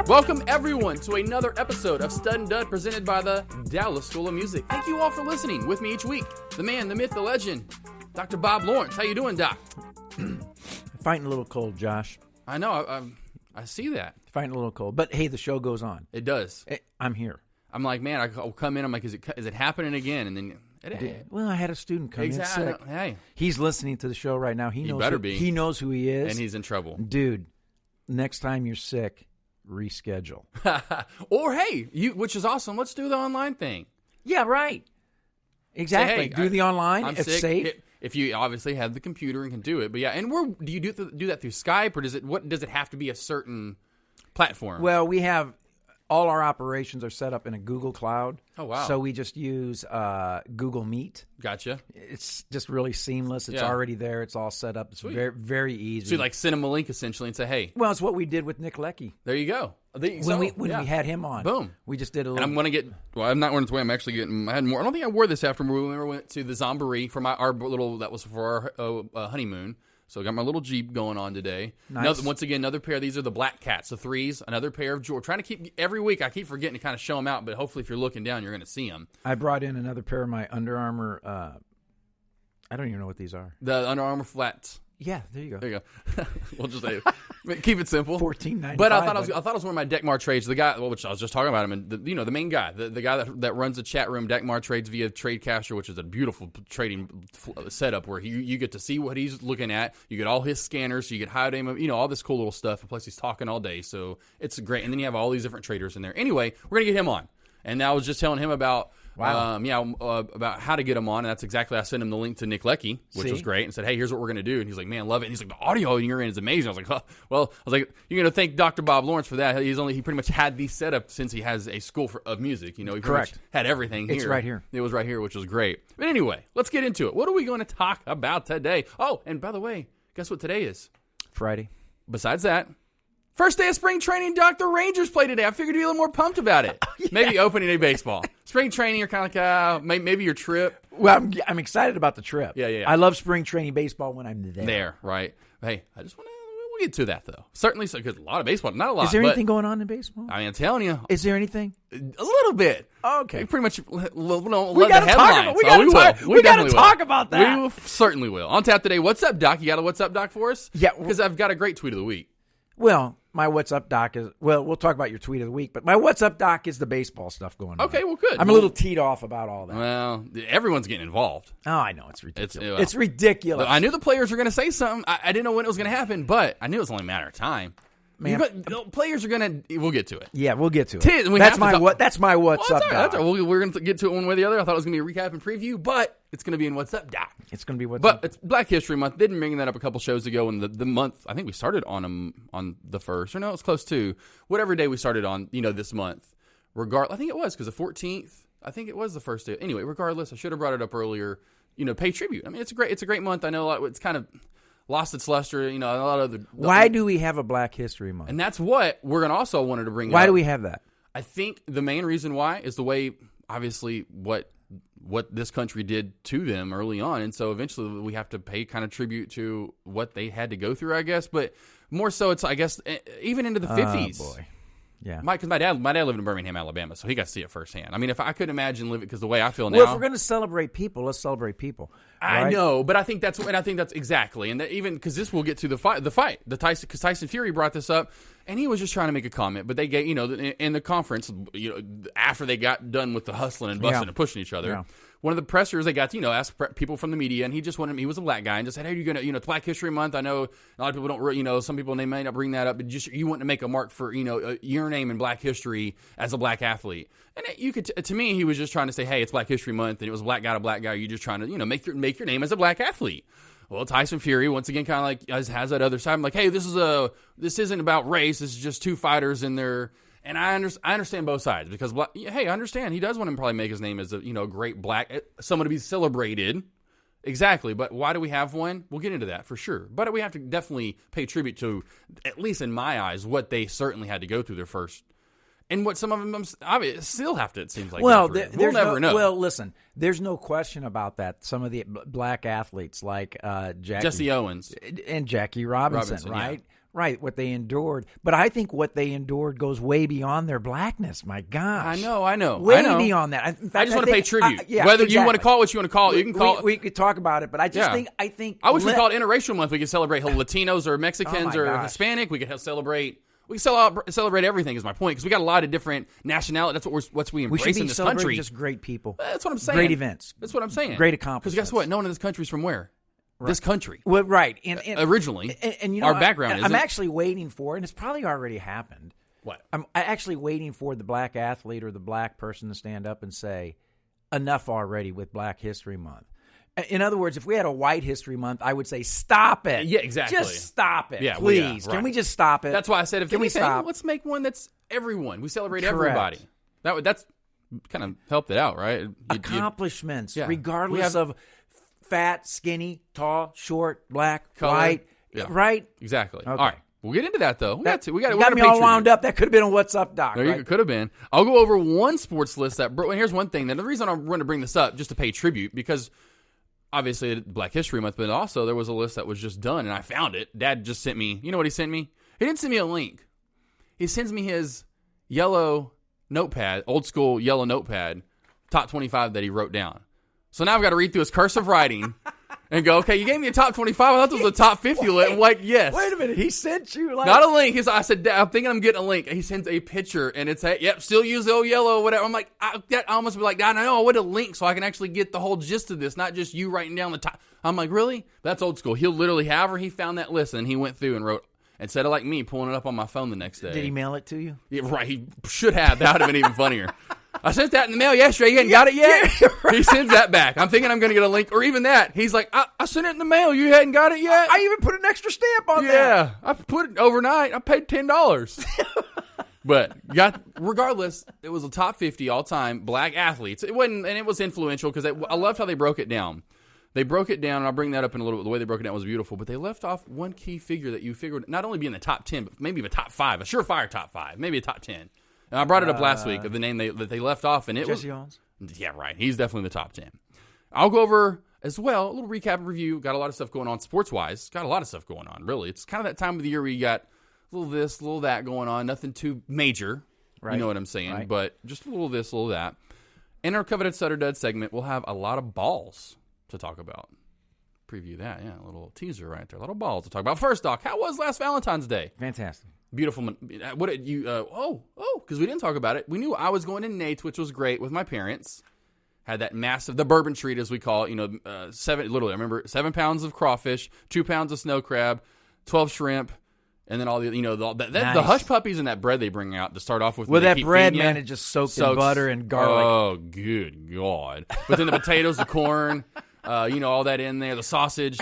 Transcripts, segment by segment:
Welcome, everyone, to another episode of Stud and Dud presented by the Dallas School of Music. Thank you all for listening with me each week. The man, the myth, the legend, Dr. Bob Lawrence. How you doing, Doc? Fighting a little cold, Josh. I know. I see that. Fighting a little cold. But, hey, the show goes on. It does. I'm here. I'm like, man, I'll come in. I'm like, is it happening again? And then Well, I had a student come in sick. Hey. He's listening to the show right now. He knows who he is. And he's in trouble. Dude, next time you're sick, reschedule. Or, hey, which is awesome. Let's do the online thing. Yeah, right. Exactly. Say, hey, do the online. I'm it's sick. safe. If you obviously have the computer and can do it. But, yeah, and do you do that through Skype, or does it have to be a certain platform? Well, we have all our operations are set up in a Google Cloud. Oh, wow. So we just use Google Meet. Gotcha. It's just really seamless. It's Yeah. already there. It's all set up. It's very, very easy. So you like send him a link essentially and say, hey. Well, it's what we did with Nick Leckie. There you go. When we had him on. Boom. We just did a little. And I'm going to get, well, I'm not wearing it today. I'm actually getting, I had more. I don't think I wore this after we went to the Zomboree for our little, that was for our honeymoon. So I got my little Jeep going on today. Nice. Once again, another pair. These are the Black Cats, the threes. Another pair of Jordan. Trying to keep, every week I keep forgetting to kind of show them out, but hopefully if you're looking down, you're going to see them. I brought in another pair of my Under Armour, I don't even know what these are. The Under Armour flats. Yeah, there you go. There you go. We'll just say, keep it simple. $14.95. But I thought it was one of my Deckmar trades. The guy, which I was just talking about him, and the main guy, the guy that runs the chat room, Deckmar Trades via Tradecaster, which is a beautiful trading setup where you get to see what he's looking at. You get all his scanners, so you get high name, all this cool little stuff. And plus, he's talking all day, so it's great. And then you have all these different traders in there. Anyway, we're gonna get him on, and I was just telling him about. Wow. About how to get him on, and that's exactly, I sent him the link to Nick Leckie, which was great, and said, hey, here's what we're going to do, and he's like, man, love it, and he's like, the audio you're in is amazing. I was like, huh. Well, I was like, you're going to thank Dr. Bob Lawrence for that. He pretty much had these set up since he has a school of music, he pretty much had everything here. It's right here. It was right here, which was great. But anyway, let's get into it. What are we going to talk about today? Oh, and by the way, guess what today is? Friday. Besides that, first day of spring training, Doc. The Rangers play today. I figured you'd be a little more pumped about it. Yeah. Maybe opening day baseball. Spring training, you're kind of like, maybe your trip. Well, I'm excited about the trip. Yeah. I love spring training baseball when I'm there. There, right. Hey, I just want to, we'll get to that, though. Certainly, because a lot of baseball, not a lot. Is there anything going on in baseball? I mean, I'm telling you. Is there anything? A little bit. Okay. We pretty much let the headlines. We got to talk about that. We certainly will. On tap today, what's up, Doc? You got a what's up, Doc, for us? Yeah. Because I've got a great tweet of the week. Well, my What's Up Doc is, we'll talk about your tweet of the week, but my What's Up Doc is the baseball stuff going on. Okay, well, good. I'm a little teed off about all that. Well, everyone's getting involed. Oh, I know. It's ridiculous. It's ridiculous. I knew the players were going to say something. I didn't know when it was going to happen, but I knew it was only a matter of time. Man, but players are going to, we'll get to it. Yeah, we'll get to it. That's my What's Up Doc. We're going to get to it one way or the other. I thought it was going to be a recap and preview, but it's going to be in What's Up, Doc. It's going to be What's Up. But it's Black History Month. Didn't bring that up a couple shows ago in the month. I think we started on the 1st. Or no, it's close to. Whatever day we started on, this month. I think it was because the 14th. I think it was the first day. Anyway, regardless, I should have brought it up earlier. Pay tribute. I mean, it's a great month. I know it's kind of lost its luster. A lot of the. Why do we have a Black History Month? And that's what we're going to also wanted to bring up. Why do we have that? I think the main reason why is the way, obviously, what this country did to them early on. And so eventually we have to pay kind of tribute to what they had to go through, I guess. But more so, it's, I guess, even into the 50s. Oh, boy. Yeah. Because my dad lived in Birmingham, Alabama, so he got to see it firsthand. I mean, if I couldn't imagine living, because the way I feel now. Well, if we're going to celebrate people, let's celebrate people. Right? I know, but I think that's exactly, and that even because this will get to the fight, because Tyson Fury brought this up, and he was just trying to make a comment, but they gave, in the conference, after they got done with the hustling and busting and pushing each other. Yeah. One of the pressers, they got to, ask people from the media, and he was a black guy, and just said, hey, you're going to, it's Black History Month. I know a lot of people don't, some people, they may not bring that up, but just, you want to make a mark for, your name in Black history as a black athlete. And you could, to me, he was just trying to say, hey, it's Black History Month, and it was a black guy to black guy. You're just trying to, make your name as a black athlete. Well, Tyson Fury, once again, kind of like has that other side. I'm like, hey, this isn't about race. This is just two fighters in their. And I understand both sides because, hey, I understand he does want to probably make his name as a great black someone to be celebrated, exactly. But why do we have one? We'll get into that for sure. But we have to definitely pay tribute to, at least in my eyes, what they certainly had to go through their first. And what some of them obviously still have to, it seems like. Well, we'll never know. Well, listen, there's no question about that. Some of the black athletes like Jesse Owens and Jackie Robinson, right? Yeah. Right, what they endured. But I think what they endured goes way beyond their blackness. My gosh. I know. Way beyond that. In fact, I just want to pay tribute. Yeah, whether exactly. you want to call it what you want to call it, you can call it. We could talk about it, but I just think. I wish we called it Interracial Month. We could celebrate Latinos or Mexicans or gosh. Hispanic. We could celebrate. We can celebrate everything. Is my point, because we got a lot of different nationalities. That's what we embrace in this country. Just great people. That's what I'm saying. Great events. That's what I'm saying. Great accomplishments. Because guess what? No one in this country is from where? Right. This country. Well, right. And originally, and you know, our background is. I'm actually waiting for, and it's probably already happened. What? I'm actually waiting for the black athlete or the black person to stand up and say, enough already with Black History Month. In other words, if we had a White History Month, I would say, stop it. Yeah, exactly. Just stop it, yeah, please. Right. Can we just stop it? That's why I said, Can we stop? Let's make one that's everyone. We celebrate Correct. everybody. That's kind of helped it out, right? Accomplishments, regardless of fat, skinny, tall, short, black, color, white, right? Exactly. Okay. All right. We'll get into that, though. We got me all wound up. That could have been a What's Up, Doc. No, right? Could have been. I'll go over one sports list and here's one thing. Now, the reason I'm going to bring this up, just to pay tribute, because obviously Black History Month, but also there was a list that was just done, and I found it. Dad just sent me. You know what he sent me? He didn't send me a link. He sends me his yellow notepad, old school yellow notepad, top 25 that he wrote down. So now I've got to read through his cursive writing and go, okay, you gave me a top 25. I thought this was a top 50 list. I'm like, yes. Wait a minute. He sent you not a link. I said, Dad, I'm thinking I'm getting a link. He sends a picture, and it's, yep, still use the old yellow, whatever. I'm like, I almost be like, Dad, I know I would a link so I can actually get the whole gist of this, not just you writing down the top. I'm like, really? That's old school. He'll literally, however he found that list, and he went through and wrote, instead of like me pulling it up on my phone the next day. Did he mail it to you? Yeah, right. He should have. That would have been even funnier. I sent that in the mail yesterday. You hadn't got it yet? Yeah, right. He sends that back. I'm thinking I'm going to get a link, or even that. He's like, I sent it in the mail. You hadn't got it yet? I even put an extra stamp on that. Yeah. I put it overnight. I paid $10. But regardless, it was a top 50 all-time black athletes. It wasn't, and it was influential because I loved how they broke it down. They broke it down, and I'll bring that up in a little bit. The way they broke it down was beautiful, but they left off one key figure that you figured not only be in the top 10, but maybe a top 5, a surefire top 5, maybe a top 10. And I brought it up last week of the name that they left off, and it Jesse Owens? Yeah, right. He's definitely the top 10. I'll go over as well a little recap and review. Got a lot of stuff going on sports-wise. Got a lot of stuff going on, really. It's kind of that time of the year where you got a little this, a little that going on. Nothing too major. Right. You know what I'm saying? Right. But just a little this, a little that. In our coveted Sutter Dud segment, we'll have a lot of balls to talk about. Preview that, yeah, a little teaser right there. A lot of balls to talk about. First, Doc, how was last Valentine's Day? Fantastic. Beautiful. What did you, because we didn't talk about it. We knew I was going to Nate's, which was great, with my parents. Had that massive, the bourbon treat, as we call it, 7 pounds of crawfish, 2 pounds of snow crab, 12 shrimp, and then all the, nice. The hush puppies and that bread they bring out to start off with. Well, that bread, man, it just soaked in butter and garlic. Oh, good God. But then the potatoes, the corn, all that in there, the sausage.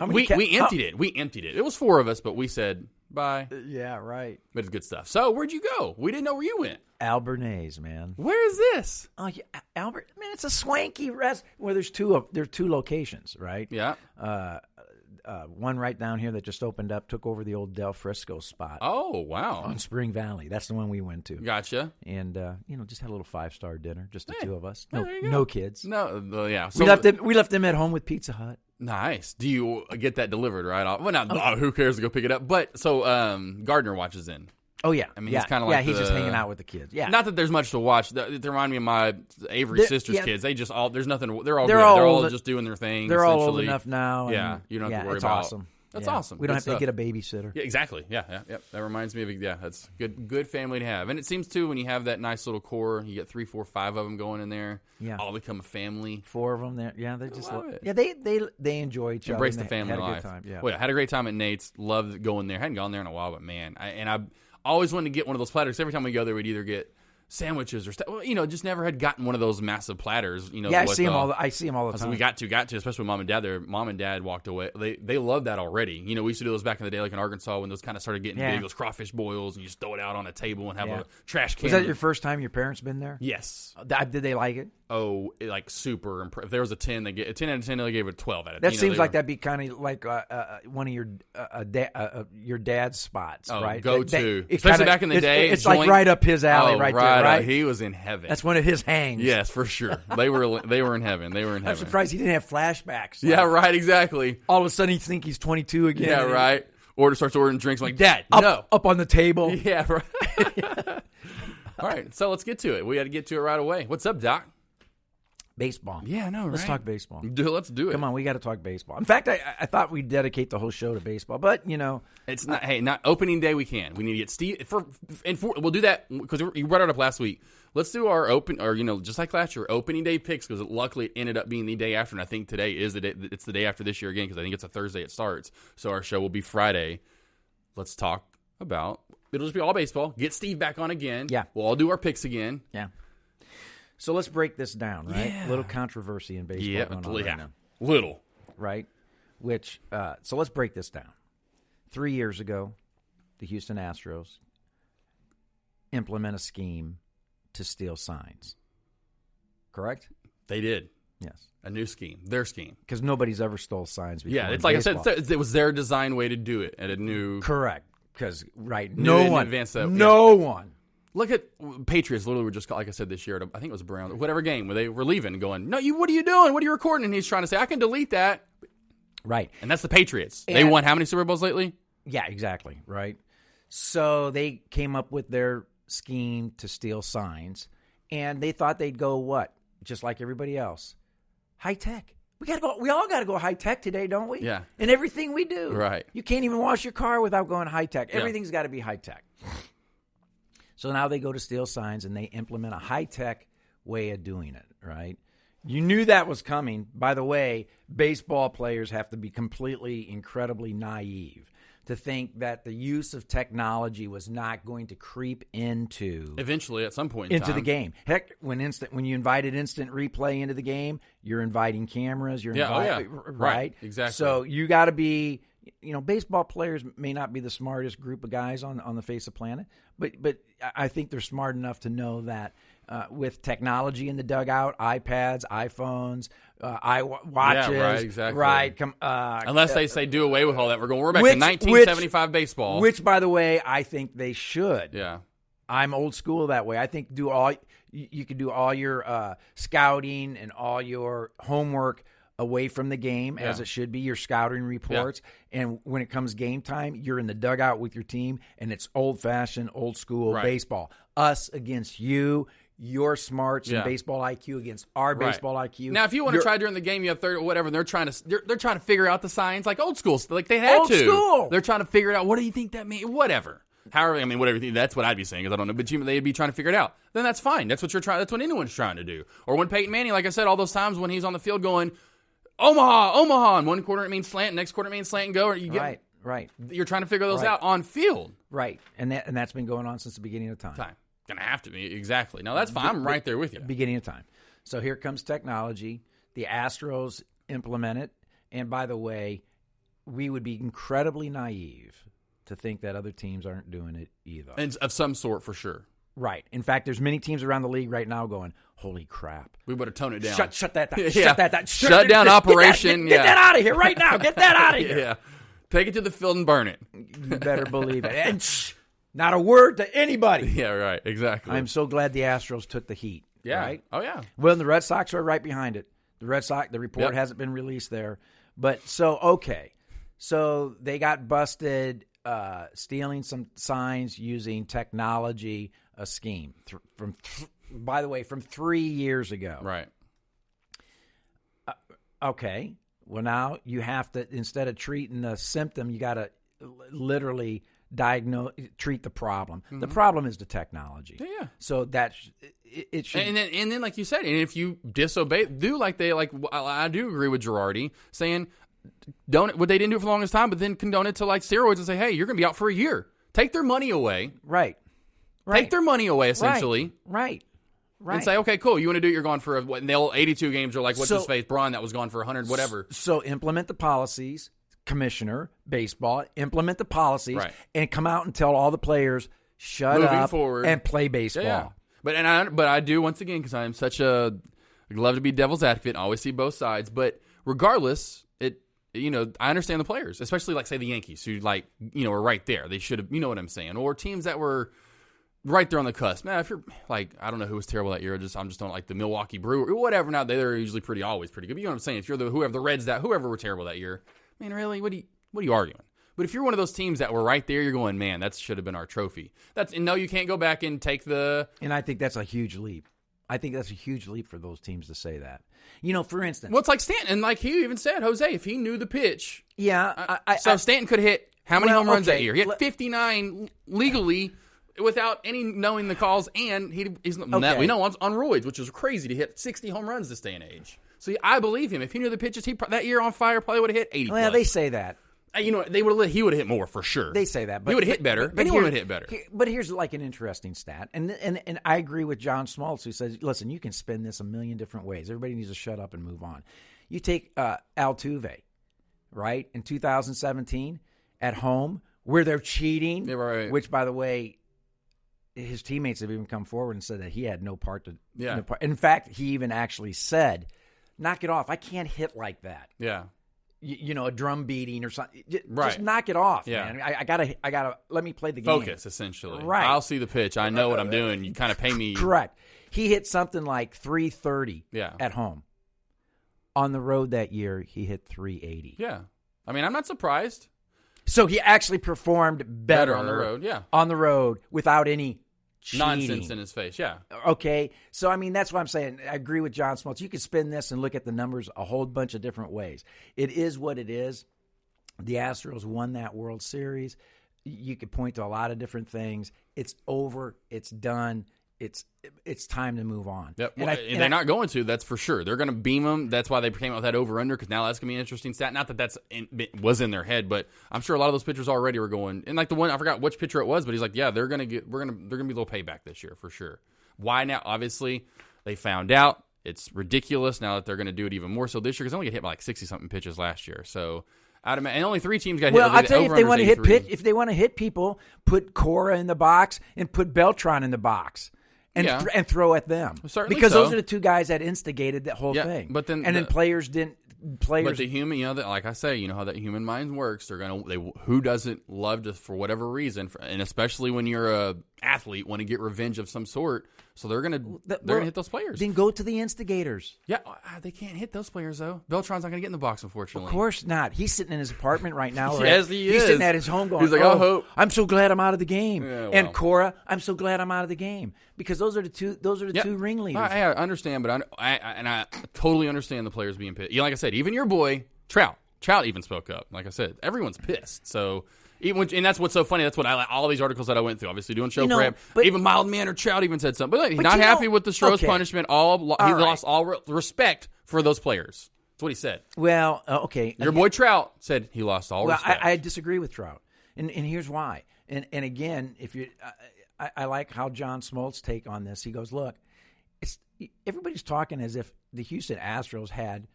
We emptied it. We emptied it. It was 4 of us, but we said bye. Yeah, right. But it's good stuff. So, where'd you go? We didn't know where you went. Albernays, man. Where is this? Oh, yeah, Albert. Man, it's a swanky rest. Well, there's two locations, right? Yeah. One right down here that just opened up, took over the old Del Frisco spot. Oh, wow. On Spring Valley. That's the one we went to. Gotcha. And, just had a little 5-star dinner, just the two of us. No kids. No, yeah. So we left them at home with Pizza Hut. Nice. Do you get that delivered right off? Well, who cares to go pick it up? But, so, Gardner watches in. Oh, yeah. I mean, he's kind of like he's just hanging out with the kids. Yeah. Not that there's much to watch. They remind me of my Avery sister's kids. They just there's nothing. They're all good. They're all just doing their thing. They're all old enough now. Yeah. You don't have to worry about it. Awesome. That's awesome. We don't have to get a babysitter. Yeah, exactly. Yeah. That reminds me of that's good family to have. And it seems too when you have that nice little core, you get 3, 4, 5 of them going in there. Yeah, all become a family. 4 of them there. Yeah, they just love it. Yeah, they enjoy each other. Embrace the family life. life. Had a good time. Yeah. Well, I had a great time at Nate's. Loved going there. Hadn't gone there in a while, but man, I always wanted to get one of those platters. Every time we go there, we'd either get sandwiches or stuff. Just never had gotten one of those massive platters. Yeah, I see them all the time. We got to, especially with mom and dad. Their mom and dad walked away. They love that already. We used to do those back in the day, like in Arkansas, when those kind of started getting big. Those crawfish boils, and you just throw it out on a table and have a trash can. Was that your first time your parents been there? Yes. Did they like it? like super impressed. If there was a 10, they get a 10 out of 10. They gave it a 12 out of 10. That seems like that'd be kind of like one of your dad's spots, right? Go to, especially back in the day. It's like right up his alley, right there, right? He was in heaven. That's one of his hangs. Yes, for sure. They were in heaven. They were in heaven. I'm surprised he didn't have flashbacks. Yeah, right. Exactly. All of a sudden, he thinks he's 22 again. Yeah, right. Starts ordering drinks. I'm like, Dad, no, up on the table. Yeah, right. All right, so let's get to it. We got to get to it right away. What's up, Doc? Baseball. Yeah, I know, right? Let's talk baseball. Let's do it. Come on, we got to talk baseball. In fact, I thought we'd dedicate the whole show to baseball, but it's not. Hey, not opening day. We can. We need to get Steve we'll do that because you brought it up last week. Let's do our just like last year, opening day picks because luckily it ended up being the day after, and I think today is the day. It's the day after this year again because I think it's a Thursday it starts. So our show will be Friday. Let's talk about. It'll just be all baseball. Get Steve back on again. Yeah. We'll all do our picks again. Yeah. So let's break this down, right? Yeah. A little controversy in baseball going on right now. Little. Right? So let's break this down. 3 years ago, the Houston Astros implement a scheme to steal signs. Correct? They did. Yes. A new scheme. Their scheme. Because nobody's ever stole signs before. Yeah, it's like baseball. I said, it was their design way to do it at a new... Correct. Because, no one. Look at Patriots. Literally, were just like I said this year. I think it was Brown, whatever game where they were leaving, going, "No, what are you doing? What are you recording?" And he's trying to say, "I can delete that." Right. And that's the Patriots. They won how many Super Bowls lately? Yeah, exactly. Right. So they came up with their scheme to steal signs, and they thought they'd go what? Just like everybody else, high tech. We all got to go high tech today, don't we? Yeah. In everything we do. Right. You can't even wash your car without going high tech. Yeah. Everything's got to be high tech. So now they go to steal signs and they implement a high tech way of doing it. Right. You knew that was coming. By the way, baseball players have to be completely, incredibly naive to think that the use of technology was not going to creep into eventually at some point into the game. Heck, when you invited instant replay into the game, you're inviting cameras. Right, exactly. So you got to be. Baseball players may not be the smartest group of guys on the face of the planet, but I think they're smart enough to know that with technology in the dugout, iPads, iPhones, watches, yeah, right, exactly. Right. Unless they say do away with all that, we're back to 1975 baseball. Which, by the way, I think they should. Yeah. I'm old school that way. I think you can do all your scouting and all your homework away from the game, as it should be, your scouting reports. Yeah. And when it comes game time, you're in the dugout with your team, and it's old-fashioned, old-school baseball. Us against you, your smarts and baseball IQ against our baseball IQ. Now, if you want to try during the game, you have 30 or whatever, and they're trying to figure out the signs like old school. Like they had old school. They're trying to figure it out. What do you think that means? Whatever. However, whatever. That's what I'd be saying because I don't know. But they'd be trying to figure it out. Then that's fine. That's what you're trying. That's what anyone's trying to do. Or when Peyton Manning, like I said, all those times when he's on the field going, Omaha. In one quarter it means slant, next quarter it means slant and go. Or you get right. You're trying to figure those out on field. Right, and that's been going on since the beginning of time. Gonna have to be exactly. No, that's fine. I'm right there with you. Beginning of time. So here comes technology. The Astros implement it, and by the way, we would be incredibly naive to think that other teams aren't doing it either. And of some sort, for sure. Right. In fact, there's many teams around the league right now going, holy crap. We better tone it down. Shut that down. Yeah. Shut that down. Shut down operation. Get that out of here right now. Get that out of here. Yeah. Take it to the field and burn it. You better believe it. And not a word to anybody. Yeah, right. Exactly. I'm so glad the Astros took the heat. Yeah. Right? Oh, yeah. Well, the Red Sox are right behind it. The report hasn't been released there. But okay. So they got busted stealing some signs using technology, a scheme by the way, from 3 years ago. Right. Okay. Well, now you have to, instead of treating the symptom, you got to literally treat the problem. Mm-hmm. The problem is the technology. Yeah. So that it should. And then, like you said, and if you disobey, I do agree with Girardi saying, what they didn't do it for the longest time, but then condone it to like steroids and say, hey, you're going to be out for a year. Take their money away. Right. Take their money away, essentially. Right. And say, okay, cool. You want to do it? You're gone for and they'll 82 games or like what's his face, Braun, that was gone for 100, whatever. So implement the policies, Commissioner Baseball. Implement the policies and come out and tell all the players shut up and play baseball. Yeah. But I do once again because I am such a I'd love to be devil's advocate and always see both sides. But regardless, I understand the players, especially like, say, the Yankees, who, like, are right there. They should have, you know what I'm saying? Or teams that were right there on the cusp. Now, if you're, like, I don't know who was terrible that year. I'm just don't like the Milwaukee Brewers or whatever. Now, they're usually always pretty good. But you know what I'm saying? If you're the Reds, whoever were terrible that year, I mean, really, what are you arguing? But if you're one of those teams that were right there, you're going, man, that should have been our trophy. No, you can't go back and take the. And I think that's a huge leap. I think that's a huge leap for those teams to say that. For instance. Well, it's like Stanton. And like he even said, Jose, if he knew the pitch. Yeah. Stanton could hit how many home runs that year? He hit 59 legally without any knowing the calls. And he's we know on roids, which is crazy to hit 60 home runs this day and age. So I believe him. If he knew the pitches, that year on fire probably would have hit 80. Well, they say that. He would have hit more for sure. They say that, but he would have hit better. But anyone would hit better. But here's like an interesting stat, and I agree with John Smoltz, who says, "Listen, you can spin this a million different ways. Everybody needs to shut up and move on." You take Altuve, right, in 2017 at home where they're cheating, right. Which, by the way, his teammates have even come forward and said that he had no part to. Yeah. No part. In fact, he even actually said, "Knock it off! I can't hit like that." Yeah. A drum beating or something. Right. Just knock it off, yeah. man. I gotta let me play the game. Focus, essentially. Right. I'll see the pitch. I know what I'm doing. You kind of pay me. Correct. He hit something like 330 yeah. at home. On the road that year, he hit 380. Yeah. I mean, I'm not surprised. So he actually performed better on the road, yeah. On the road without any cheating. Nonsense in his face, yeah. Okay, so I mean, that's what I'm saying. I agree with John Smoltz. You can spin this and look at the numbers a whole bunch of different ways. It is what it is. The Astros won that World Series. You could point to a lot of different things. It's over. It's done. It's time to move on. Yep. And they're not going to, that's for sure. They're going to beam them. That's why they came out with that over-under, because now that's going to be an interesting stat. Not that was in their head, but I'm sure a lot of those pitchers already were going. And like the one, I forgot which pitcher it was, but he's like, yeah, they're going to be a little payback this year for sure. Why now? Obviously, they found out. It's ridiculous now that they're going to do it even more so this year, because they only get hit by like 60-something pitches last year. So, and only 3 teams got hit. Well, I'll tell you, if they want to hit people, put Cora in the box and put Beltran in the box. And throw at them, because those are the two guys that instigated that whole thing. But then, then players didn't. But the human, like I say, how that human mind works. Who doesn't love to, for whatever reason, and especially when you're a athlete, want to get revenge of some sort. So they're gonna hit those players. Then go to the instigators. Yeah, they can't hit those players though. Beltran's not gonna get in the box, unfortunately. Of course not. He's sitting in his apartment right now. Yes, he is. He's sitting at his home going, he's like, "Oh, I'm so glad I'm out of the game." Yeah, well. And Cora, I'm so glad I'm out of the game, because those are the two two ringleaders. I understand, but I totally understand the players being pissed. Like I said, even your boy Trout even spoke up. Like I said, everyone's pissed. So. And that's what's so funny. That's what all these articles that I went through. Obviously, doing show prep. Even mild-mannered Trout even said something. But he's not happy with the Stroh's punishment. He lost all respect for those players. That's what he said. Well, okay. Your boy Trout said he lost all respect. I disagree with Trout, and here's why. And again, if you, I like how John Smoltz take on this. He goes, look, everybody's talking as if the Houston Astros had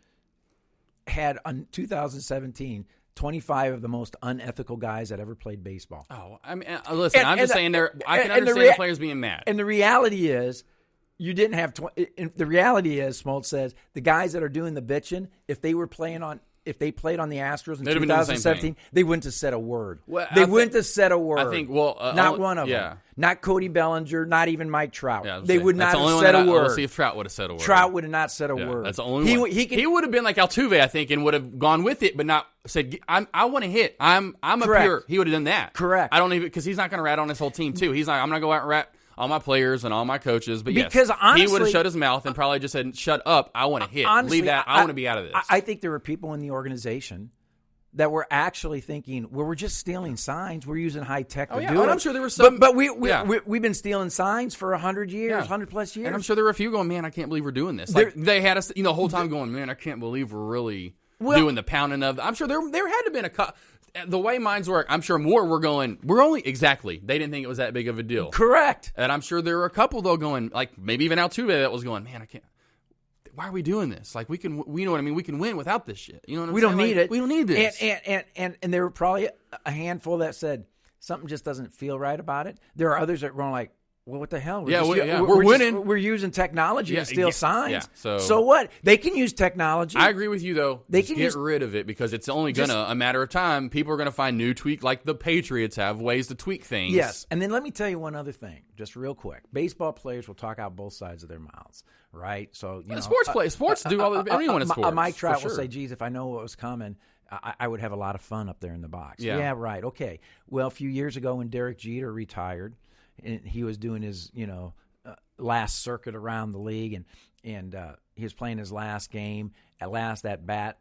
on 2017. 25 of the most unethical guys that ever played baseball. Oh, I mean, listen, I'm just saying I can understand the players being mad. And the reality is, you didn't have. The reality is, Smoltz says, the guys that are doing the bitching, if they played on the Astros in 2017, they wouldn't have said a word. Well, they wouldn't have said a word. I think, not one of them. Not Cody Bellinger, not even Mike Trout. Yeah, they would not have said a word. Let's see if Trout would have said a word. Trout would have not said a word. That's the only one. He would have been like Altuve, I think, and would have gone with it, but not said, I want to hit. I'm a pure. He would have done that. Correct. I don't even, because he's not going to rat on his whole team, too. He's like, I'm going to go out and rat all my players and all my coaches, but because honestly, he would have shut his mouth and probably just said, shut up, I want to hit. Honestly, leave that. I want to be out of this. I think there were people in the organization that were actually thinking, well, we're just stealing signs. We're using high tech to do it. I'm sure there were some. But we've been stealing signs for 100 years, 100+ years. And I'm sure there were a few going, man, I can't believe we're doing this. They had us, the whole time going, man, I can't believe we're really doing the pounding of. I'm sure there had to have been the way minds work. I'm sure more were going. They didn't think it was that big of a deal. Correct. And I'm sure there were a couple though going, like maybe even Altuve that was going, man, I can't. Why are we doing this? Like we know what I mean. We can win without this shit. You know what I'm saying? We don't need it. We don't need this. And there were probably a handful that said something just doesn't feel right about it. There are others that were like, Well, what the hell? We're winning. We're using technology to steal signs. Yeah, so what? They can use technology. I agree with you, though. They can get rid of it because it's only a matter of time. People are going to find new tweak, like the Patriots have ways to tweak things. Yes, and then let me tell you one other thing, just real quick. Baseball players will talk out both sides of their mouths, right? So sports do all. Everyone in sports. Mike Trout will say, "Geez, if I know what was coming, I would have a lot of fun up there in the box." Yeah, right. Okay. Well, a few years ago when Derek Jeter retired, and he was doing his, last circuit around the league, and he was playing his last game, at bat,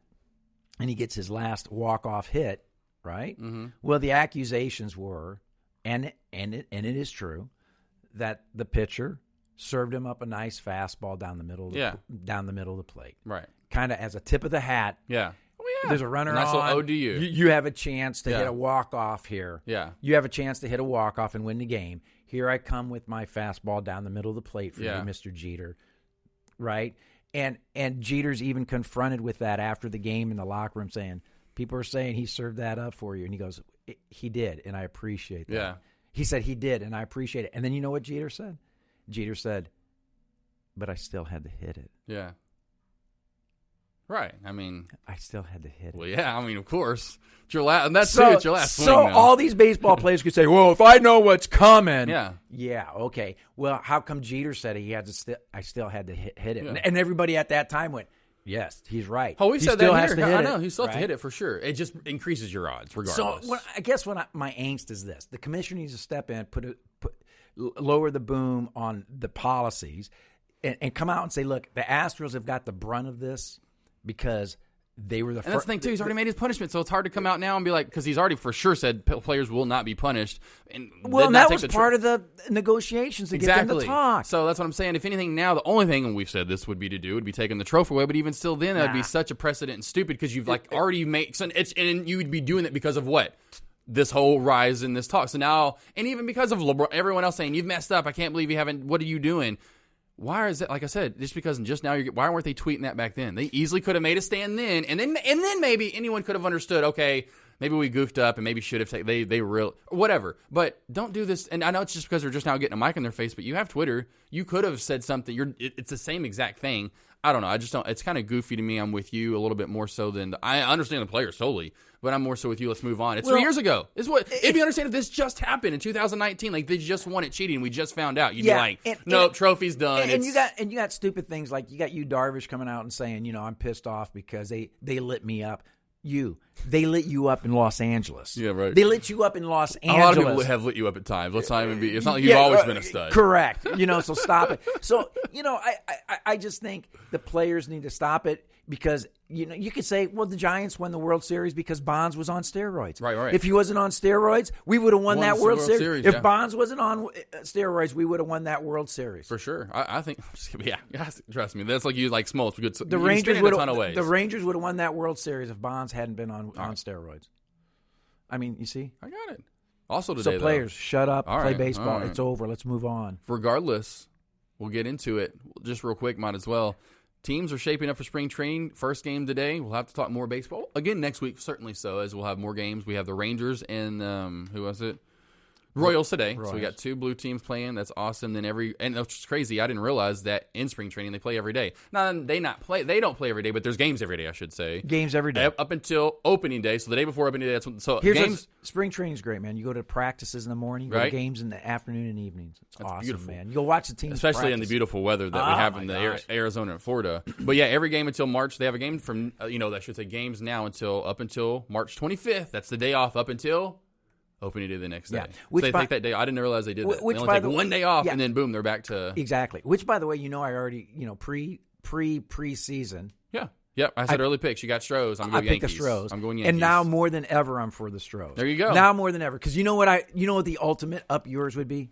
and he gets his last walk-off hit, right? Mm-hmm. Well, the accusations were, and it is true, that the pitcher served him up a nice fastball down the middle of the plate. Right. Kind of as a tip of the hat. Yeah. There's a runner nice on. Little ode to you. You have a chance to hit a walk-off here. Yeah. You have a chance to hit a walk-off and win the game. Here I come with my fastball down the middle of the plate for you, Mr. Jeter. Right? And Jeter's even confronted with that after the game in the locker room saying, people are saying he served that up for you. And he goes, he did, and I appreciate that. Yeah. He said he did, and I appreciate it. And then you know what Jeter said? Jeter said, but I still had to hit it. Yeah. Right. I mean, I still had to hit it. Well, yeah. I mean, of course. It's your last. And that's it's your last swing. So now. All these baseball players could say, "Well, if I know what's coming, yeah, okay." Well, how come Jeter said he had to? I still had to hit it, and everybody at that time went, "Yes, he's right." Oh, we said that here. I know he still has to hit it for sure. It just increases your odds, regardless. So, I guess my angst is this: the commissioner needs to step in, lower the boom on the policies, and come out and say, "Look, the Astros have got the brunt of this because." They were the first. And that's the thing, too. He's already made his punishment, so it's hard to come out now and be like, because he's already for sure said players will not be punished. And that was part of the negotiations to get them to talk. So that's what I'm saying. If anything now, the only thing we've said this would be taking the trophy away. But even still then, that would be such a precedent and stupid because you've already made – and you would be doing it because of what? This whole rise in this talk. So now – and even because of LeBron, everyone else saying, you've messed up. I can't believe you haven't – what are you doing? Why is it, like I said, just because just now why weren't they tweeting that back then? They easily could have made a stand then, and then maybe anyone could have understood, okay, maybe we goofed up and maybe should have taken, they real, whatever. But don't do this, and I know it's just because they're just now getting a mic in their face, but you have Twitter. You could have said something. It's the same exact thing. I don't know. I just don't, it's kind of goofy to me. I'm with you a little bit more so than, I understand the players solely, but I'm more so with you. Let's move on. It's 3 years ago. If you understand, if this just happened in 2019, like they just won it cheating, we just found out, you'd be like, nope, trophy's done. And you got stupid things like you Darvish coming out and saying, I'm pissed off because they lit me up. They lit you up in Los Angeles. Yeah, right. They lit you up in Los Angeles. A lot of people have lit you up at times. Let's not even be. It's not like you've always been a stud. Correct. So stop it. So I just think the players need to stop it because you could say, well, the Giants won the World Series because Bonds was on steroids. Right. If he wasn't on steroids, we would have won that World Series. If yeah. Bonds wasn't on steroids, we would have won that World Series for sure. I think. Yeah. Trust me. That's like you like Smoltz. The Rangers would have won that World Series if Bonds hadn't been on steroids. I mean, you see? I got it. Also today, players, shut up, play baseball. All right. It's over. Let's move on. Regardless, we'll get into it. Just real quick, might as well. Teams are shaping up for spring training. First game today. We'll have to talk more baseball. Again, next week, certainly so, as we'll have more games. We have the Rangers and, who was it? Royals today. So we got 2 blue teams playing. That's awesome. Then and it's crazy. I didn't realize that in spring training they play every day. Now they don't play every day, but there's games every day. I should say games every day up until opening day. So the day before opening day, that's when. So spring training is great, man. You go to practices in the morning, you go to games in the afternoon and evenings. It's awesome, beautiful, man. You go watch the teams, especially in the beautiful weather that we have in the Arizona and Florida. But yeah, every game until March. They have a game from I should say games now up until March 25th. That's the day off up until. Opening day the next day. So they take that day. I didn't realize they did that. They only take one day off, and then boom, they're back to exactly. Which, by the way, I already preseason. Yeah, yep. I said early picks. You got Stros. I'm going Yankees. I picked the Stros. I'm going Yankees. And now more than ever, I'm for the Stros. There you go. Now more than ever, because you know what the ultimate up yours would be.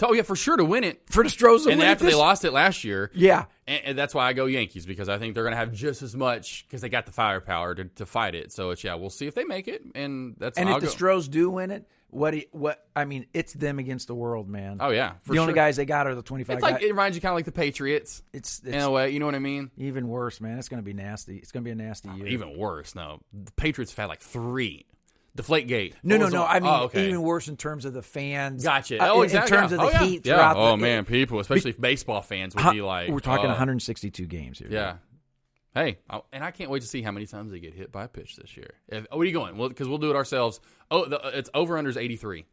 Oh yeah, for sure to win it for the Stros. And after they lost it last year, yeah, and that's why I go Yankees because I think they're going to have just as much because they got the firepower to fight it. So we'll see if they make it, and that's. And if the Stros do win it. It's them against the world, man. Oh yeah, the only guys they got are the 25 guys. It reminds you kind of like the Patriots. It's in a way, you know what I mean? Even worse, man. It's going to be nasty. It's going to be a nasty year. Even worse. No, the Patriots have had like 3. Deflategate. No. I mean, okay. even worse in terms of the fans. Gotcha. Exactly. In terms of the heat throughout. Oh, man, people, especially baseball fans, would be like. We're talking 162 games here. Yeah. Hey, and I can't wait to see how many times they get hit by a pitch this year. Where are you going? Well, because we'll do it ourselves. It's over-under's 83.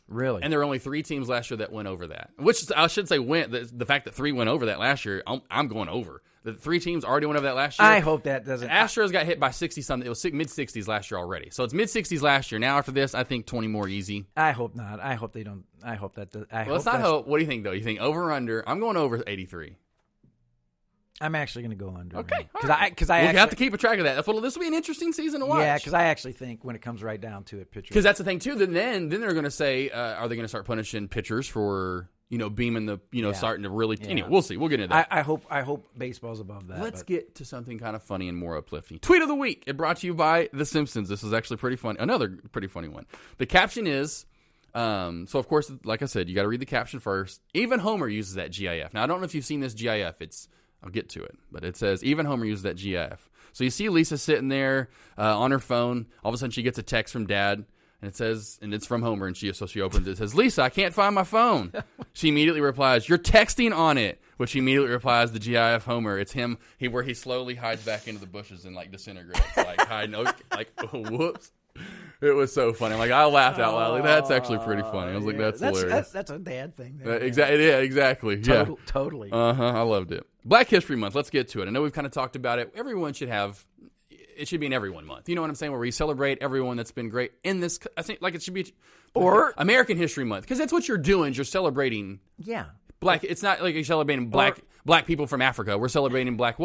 Really? And there were only 3 teams last year that went over that. Which I should say went. The fact that 3 went over that last year, I'm going over. The 3 teams already went over that last year. I hope that doesn't. Astros got hit by 60-something. It was mid-60s last year already. So it's mid-60s last year. Now after this, I think 20 more easy. I hope not. I hope they don't. I hope that does. Let's not hope. What do you think, though? You think over or under? I'm going over 83. I'm actually going to go under. Okay. Because I have to keep a track of that. This will be an interesting season to watch. Yeah, because I actually think when it comes right down to it, pitchers. Because that's the thing, too. Then they're going to say, are they going to start punishing pitchers for, beaming the, starting to really. Yeah. Anyway, we'll see. We'll get into that. I hope baseball's above that. Let's get to something kind of funny and more uplifting. Tweet of the week. It brought to you by The Simpsons. This is actually pretty funny. Another pretty funny one. The caption is, so of course, like I said, you got to read the caption first. Even Homer uses that GIF. Now, I don't know if you've seen this GIF. I'll get to it. But it says, even Homer uses that GIF. So you see Lisa sitting there on her phone. All of a sudden, she gets a text from Dad. And it says, and it's from Homer. And she opens it. It says, Lisa, I can't find my phone. She immediately replies, you're texting on it. Which he immediately replies, the GIF Homer. It's him where he slowly hides back into the bushes and disintegrates. Whoops. It was so funny. I laughed out loud. That's actually pretty funny. I was that's hilarious. That's a dad thing. Exactly. Yeah, exactly. Totally. I loved it. Black History Month. Let's get to it. I know we've kind of talked about it. Everyone should have. It should be an everyone month. You know what I'm saying? Where we celebrate everyone that's been great in this. I think it should be or American History Month, because that's what you're doing. You're celebrating. Yeah. Black. It's not like you're celebrating black people from Africa. We're celebrating Black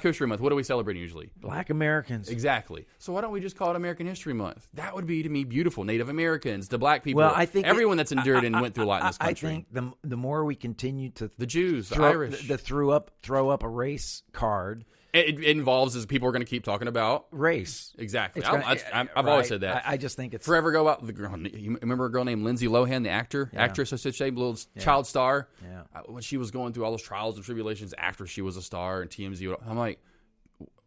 History Month. What are we celebrating usually? Black Americans. Exactly. So why don't we just call it American History Month? That would be, to me, beautiful. Native Americans, the black people. Well, I think everyone that's endured and went through a lot in this country. I think the more we continue to the Jews, the Irish, throw up a race card. It involves is people are going to keep talking about race. Exactly. I've always said that. I just think it's forever go about the girl. You remember a girl named Lindsay Lohan, the actress, I should say, little child star. Yeah. When she was going through all those trials and tribulations after she was a star and TMZ, I'm like,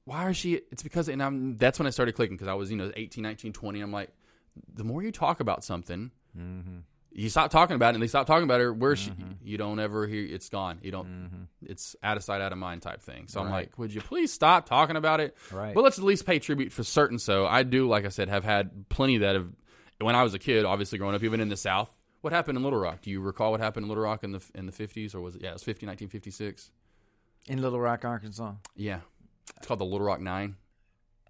why is she? It's because, that's when I started clicking, because I was 18, 19, 20. I'm like, the more you talk about something. Mm-hmm. You stop talking about it, and they stop talking about her. Where's she? You don't ever hear. It's gone. You don't. It's out of sight, out of mind type thing. So I'm like, would you please stop talking about it? Right. But let's at least pay tribute for certain. So I do, like I said, have had plenty that have. When I was a kid, obviously growing up, even in the South, what happened in Little Rock? Do you recall what happened in Little Rock in the 50s, or was it? Yeah, it was 1956. In Little Rock, Arkansas. Yeah, it's called the Little Rock 9.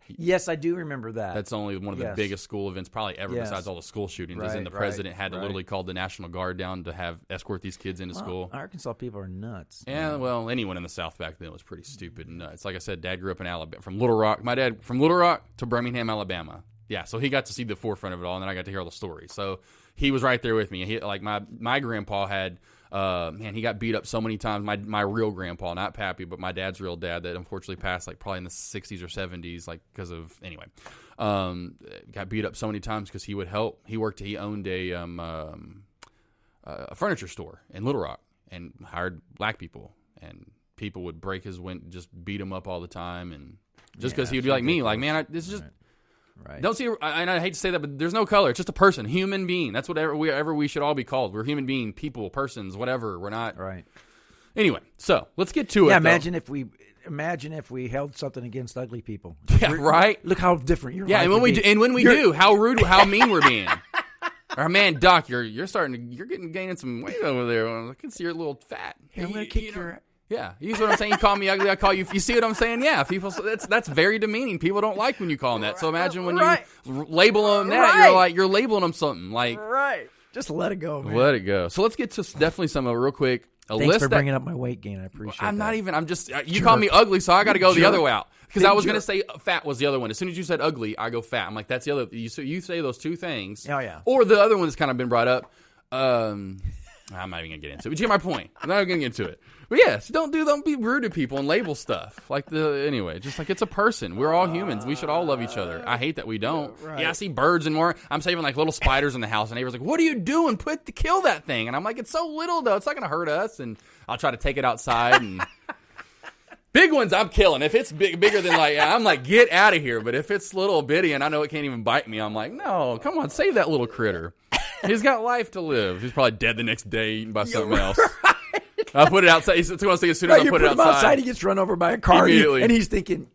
Yes, I do remember that. That's only one of the biggest school events probably ever, besides all the school shootings. Right, and the president had to literally call the National Guard down to escort these kids into school. Arkansas people are nuts. Yeah, well, anyone in the South back then was pretty stupid and nuts. Like I said, Dad grew up in Alabama, from Little Rock. My dad from Little Rock to Birmingham, Alabama. Yeah, so he got to see the forefront of it all, and then I got to hear all the stories. So he was right there with me. He, like my grandpa had. He got beat up so many times. My real grandpa, not Pappy, but my dad's real dad, that unfortunately passed probably in the 60s or 70s, because of got beat up so many times because he would help. He owned a furniture store in Little Rock and hired black people, and people would break his window, just beat him up all the time, and just because he would be like me, man, this is just. Right. Don't see, and I hate to say that, but there's no color. It's just a person, human being. That's whatever we should all be called. We're human being, people, persons, whatever. We're not. Right. Anyway, so let's get to it. Yeah, imagine if we held something against ugly people. Yeah, right. Look how different you're. Yeah, and when we do, how rude, how mean we're being. Or man, Doc, you're gaining some weight over there. I can see you're a little fat. Hey, I'm gonna kick your. Yeah, you see what I'm saying? You call me ugly, I call you. You see what I'm saying? Yeah, people. That's very demeaning. People don't like when you call them that. So imagine when you label them that, you're labeling them something like. Right. Just let it go, man. Let it go. So let's get to definitely some of it real quick. Thanks for bringing up my weight gain. I appreciate. I'm just. You call me ugly, so I got to go the other way out, because I was going to say fat was the other one. As soon as you said ugly, I go fat. I'm like, that's the other. You say those two things. Oh yeah. Or the other one that's kind of been brought up. I'm not even gonna get into it. But you get my point. I'm not gonna get into it. But yes, don't be rude to people and label stuff anyway. Just like it's a person. We're all humans. We should all love each other. I hate that we don't. Right. Yeah, I see birds and more. I'm saving little spiders in the house, and neighbor's like, "What are you doing? Kill that thing!" And I'm like, "It's so little though. It's not gonna hurt us." And I'll try to take it outside and. Big ones, I'm killing. If it's bigger than like, I'm like, get out of here. But if it's little bitty and I know it can't even bite me, I'm like, no, come on, save that little critter. He's got life to live. He's probably dead the next day, eaten by something else. I put it outside. He's going to say as soon as I put it outside. He gets run over by a car, and he's thinking,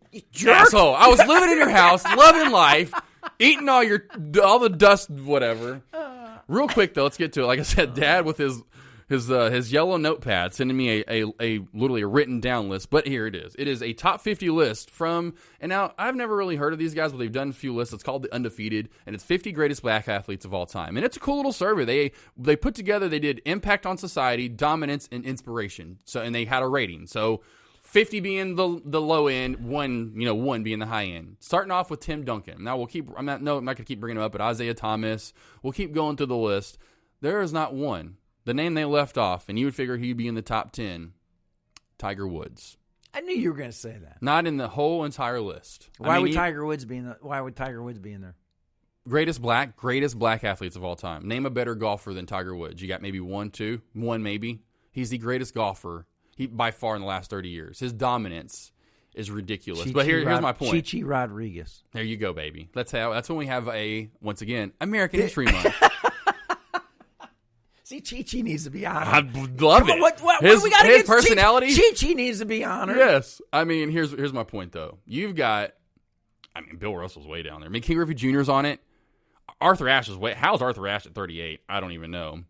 asshole. I was living in your house, loving life, eating all the dust, whatever. Real quick though, let's get to it. Like I said, Dad with his yellow notepad sending me a literally a written down list. But here it is. It is a top 50 list from, and now I've never really heard of these guys, but they've done a few lists. It's called the Undefeated, and it's 50 greatest black athletes of all time. And it's a cool little survey. They put together, they did impact on society, dominance, and inspiration. So, and they had a rating. So 50 being the low end, one being the high end. Starting off with Tim Duncan. Now I'm not going to keep bringing him up, but Isaiah Thomas. We'll keep going through the list. There is not one. The name they left off, and you would figure he'd be in the top 10, Tiger Woods. I knew you were going to say that. Not in the whole entire list. Why would Tiger Woods be in there? Greatest black athletes of all time. Name a better golfer than Tiger Woods. You got maybe one maybe. He's the greatest golfer by far in the last 30 years. His dominance is ridiculous. But here's my point. Chichi Rodriguez. There you go, baby. That's when we have once again, American History Month. See, Chi-Chi needs to be honored. I love it. What do we got his personality? Chi-Chi needs to be honored. Yes. I mean, here's my point, though. You've got, Bill Russell's way down there. King Griffey Jr.'s on it. Arthur Ashe is how's Arthur Ashe at 38? I don't even know.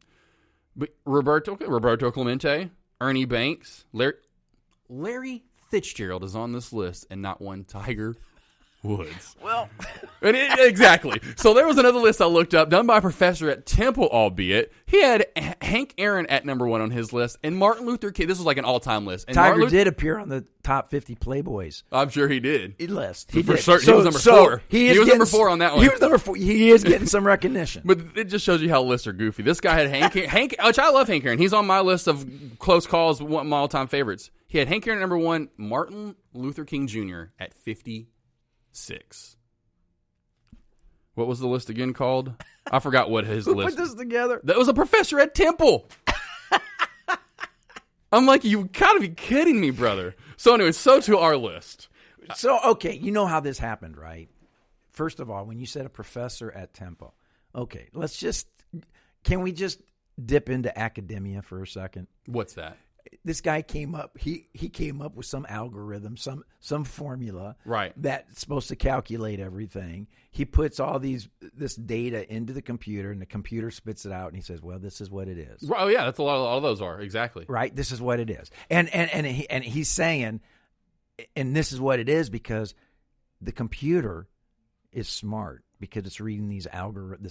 But Roberto Clemente, Ernie Banks, Larry Fitzgerald is on this list, and not one Tiger Woods. Well, exactly. So there was another list I looked up, done by a professor at Temple, albeit. He had Hank Aaron at number 1 on his list, and Martin Luther King. This was like an all-time list. And Tiger did appear on the top 50 Playboys. I'm sure he did. List. He did. Certain, he was number 4. He was number 4 on that one. He was number 4. He is getting some recognition. But it just shows you how lists are goofy. This guy had Hank, which I love Hank Aaron. He's on my list of close calls, one of my all-time favorites. He had Hank Aaron at number 1, Martin Luther King Jr. at 56. What was the list again called? I forgot what his list. Who put this together? That was a professor at Temple. I'm like, you gotta be kidding me, brother. So anyway, so to our list. So, okay, you know how this happened, right? First of all, when you said a professor at Temple, okay, can we just dip into academia for a second? What's that? This guy came up. He came up with some algorithm, some formula, right, that's supposed to calculate everything. He puts all this data into the computer, and the computer spits it out, and he says, "Well, this is what it is." Oh yeah, that's a lot of those are exactly right. This is what it is, and he's saying, and this is what it is because the computer is smart because it's reading this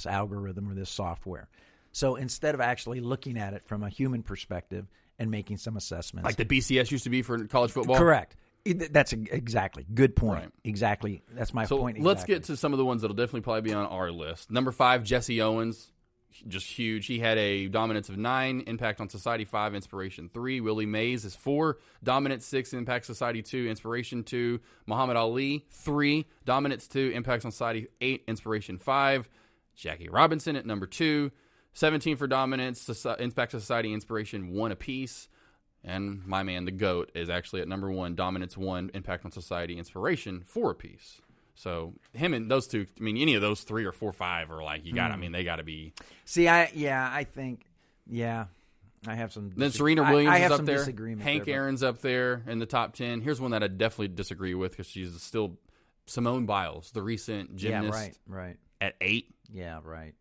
algorithm or this software. So instead of actually looking at it from a human perspective and making some assessments. Like the BCS used to be for college football? Correct. That's exactly. Good point. Right. Exactly. That's my point. Let's get to some of the ones that'll definitely probably be on our list. Number 5, Jesse Owens. Just huge. He had a dominance of 9, impact on society 5, inspiration 3. Willie Mays is 4, dominance 6, impact society 2, inspiration 2. Muhammad Ali 3, dominance 2, impact on society 8, inspiration 5. Jackie Robinson at number 2. 17 for dominance, impact society, inspiration 1 apiece. And my man, the GOAT, is actually at number 1, dominance 1, impact on society, inspiration 4 apiece. So him and those two, any of those 3 or 4, 5 are like, they got to be. See, I think, I have some. Then Serena Williams is up there. Hank Aaron's up there in the top 10. Here's one that I definitely disagree with because she's still Simone Biles, the recent gymnast. Yeah, right. At 8. Yeah, right.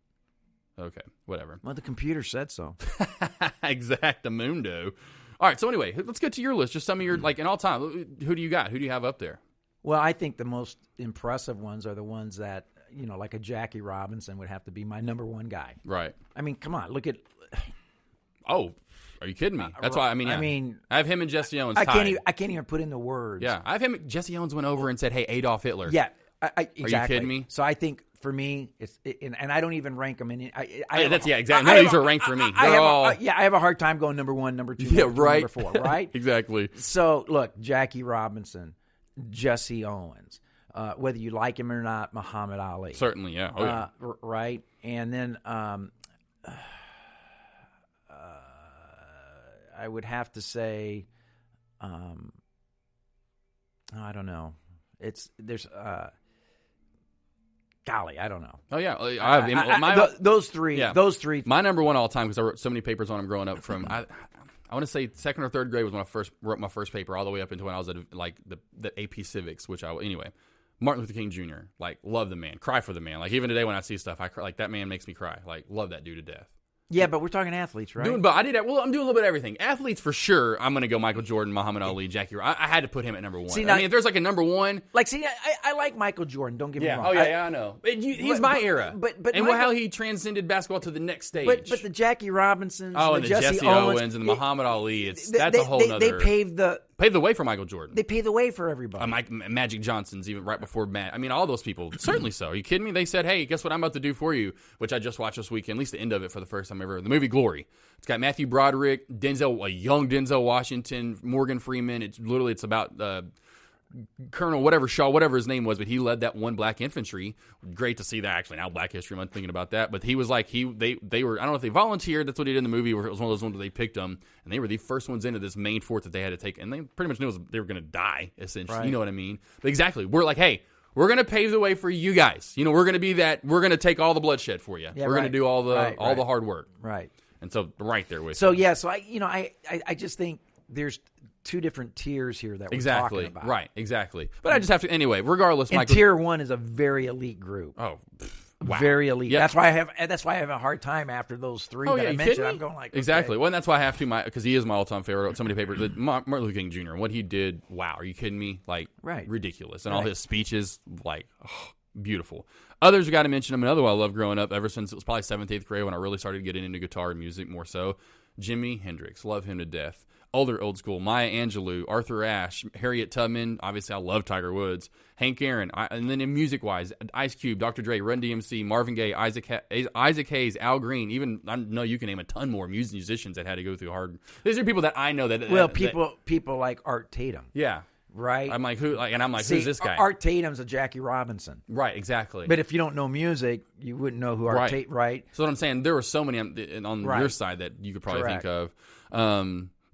Okay, whatever. Well, the computer said so. Exactamundo. All right, so anyway, let's get to your list. Just some of your, in all time, who do you got? Who do you have up there? Well, I think the most impressive ones are the ones that, like a Jackie Robinson would have to be my number 1 guy. Right. Come on, look at. Oh, are you kidding me? That's why, I have him and Jesse Owens tied. I can't even put in the words. Yeah, I have him. Jesse Owens went over and said, hey, Adolf Hitler. Yeah, exactly. Are you kidding me? So I think, for me, and I don't even rank them in. Exactly. None of these are ranked for me. I have a hard time going number 1, number 2, number 4, right? Exactly. So look, Jackie Robinson, Jesse Owens, whether you like him or not, Muhammad Ali, certainly, yeah, right, and then I would have to say, I don't know. There's golly, I don't know. Oh yeah, those three. Yeah. Those three. My number one all time because I wrote so many papers on them growing up. From I want to say second or third grade was when I first wrote my first paper, all the way up into when I was at like the AP Civics, anyway. Martin Luther King Jr. Like, love the man, cry for the man. Like, even today when I see stuff, I cry, like, that man makes me cry. Like, love that dude to death. Yeah, but we're talking athletes, right? But I did. Well, I'm doing a little bit of everything. Athletes for sure. I'm going to go Michael Jordan, Muhammad Ali, Jackie. I had to put him at number one. See, now, I mean, if there's like a number one, like, see, I like Michael Jordan. Don't get me wrong. Oh yeah, I know. He's my era. But how he transcended basketball to the next stage. But the Jackie Robinsons, and the Jesse Owens, and the Muhammad Ali. That's a whole nother. They paved the way for Michael Jordan. They paved the way for everybody. Magic Johnson's even right before Matt. I mean, all those people. Certainly so. Are you kidding me? They said, hey, guess what I'm about to do for you? Which I just watched this weekend, at least the end of it for the first time ever. The movie Glory. It's got Matthew Broderick, a young Denzel Washington, Morgan Freeman. It's about Colonel Shaw, whatever his name was, but he led that one black infantry. Great to see that, actually. Now Black History Month, thinking about that. But he was like, they were, I don't know if they volunteered. That's what he did in the movie, where it was one of those ones where they picked them, and they were the first ones into this main fort that they had to take, and they pretty much knew they were going to die, essentially. Right. You know what I mean? But exactly. We're like, hey, we're going to pave the way for you guys. You know, we're going to be that. We're going to take all the bloodshed for you. Yeah, we're going to do all the hard work. Right. And so right there with you. So yeah, so I just think there's two different tiers here that we're talking about. Right, exactly. But I just have to anyway, regardless, and Michael, tier 1 is a very elite group. Oh, wow. Very elite. Yep. That's why I have a hard time after those three that I mentioned. I'm going like, okay. Exactly. Well, and that's why I have to, because he is my all-time favorite. I wrote so many papers. Martin Luther King Jr. What he did, wow, are you kidding me? Like, ridiculous. And all his speeches, like, beautiful. Others, we got to mention him. Another one I loved growing up ever since it was probably 7th, 8th grade when I really started getting into guitar and music more so. Jimi Hendrix, love him to death. Old school, Maya Angelou, Arthur Ashe, Harriet Tubman. Obviously, I love Tiger Woods. Hank Aaron. And then in music-wise, Ice Cube, Dr. Dre, Run DMC, Marvin Gaye, Isaac Hayes, Al Green. Even, I know you can name a ton more musicians that had to go through hard. These are people that I know that... Well, people like Art Tatum. Yeah. Right? I'm like, who's this guy? Art Tatum's a Jackie Robinson. Right, exactly. But if you don't know music, you wouldn't know who Art Tatum, right? So what I'm saying, there were so many on your side that you could probably think of.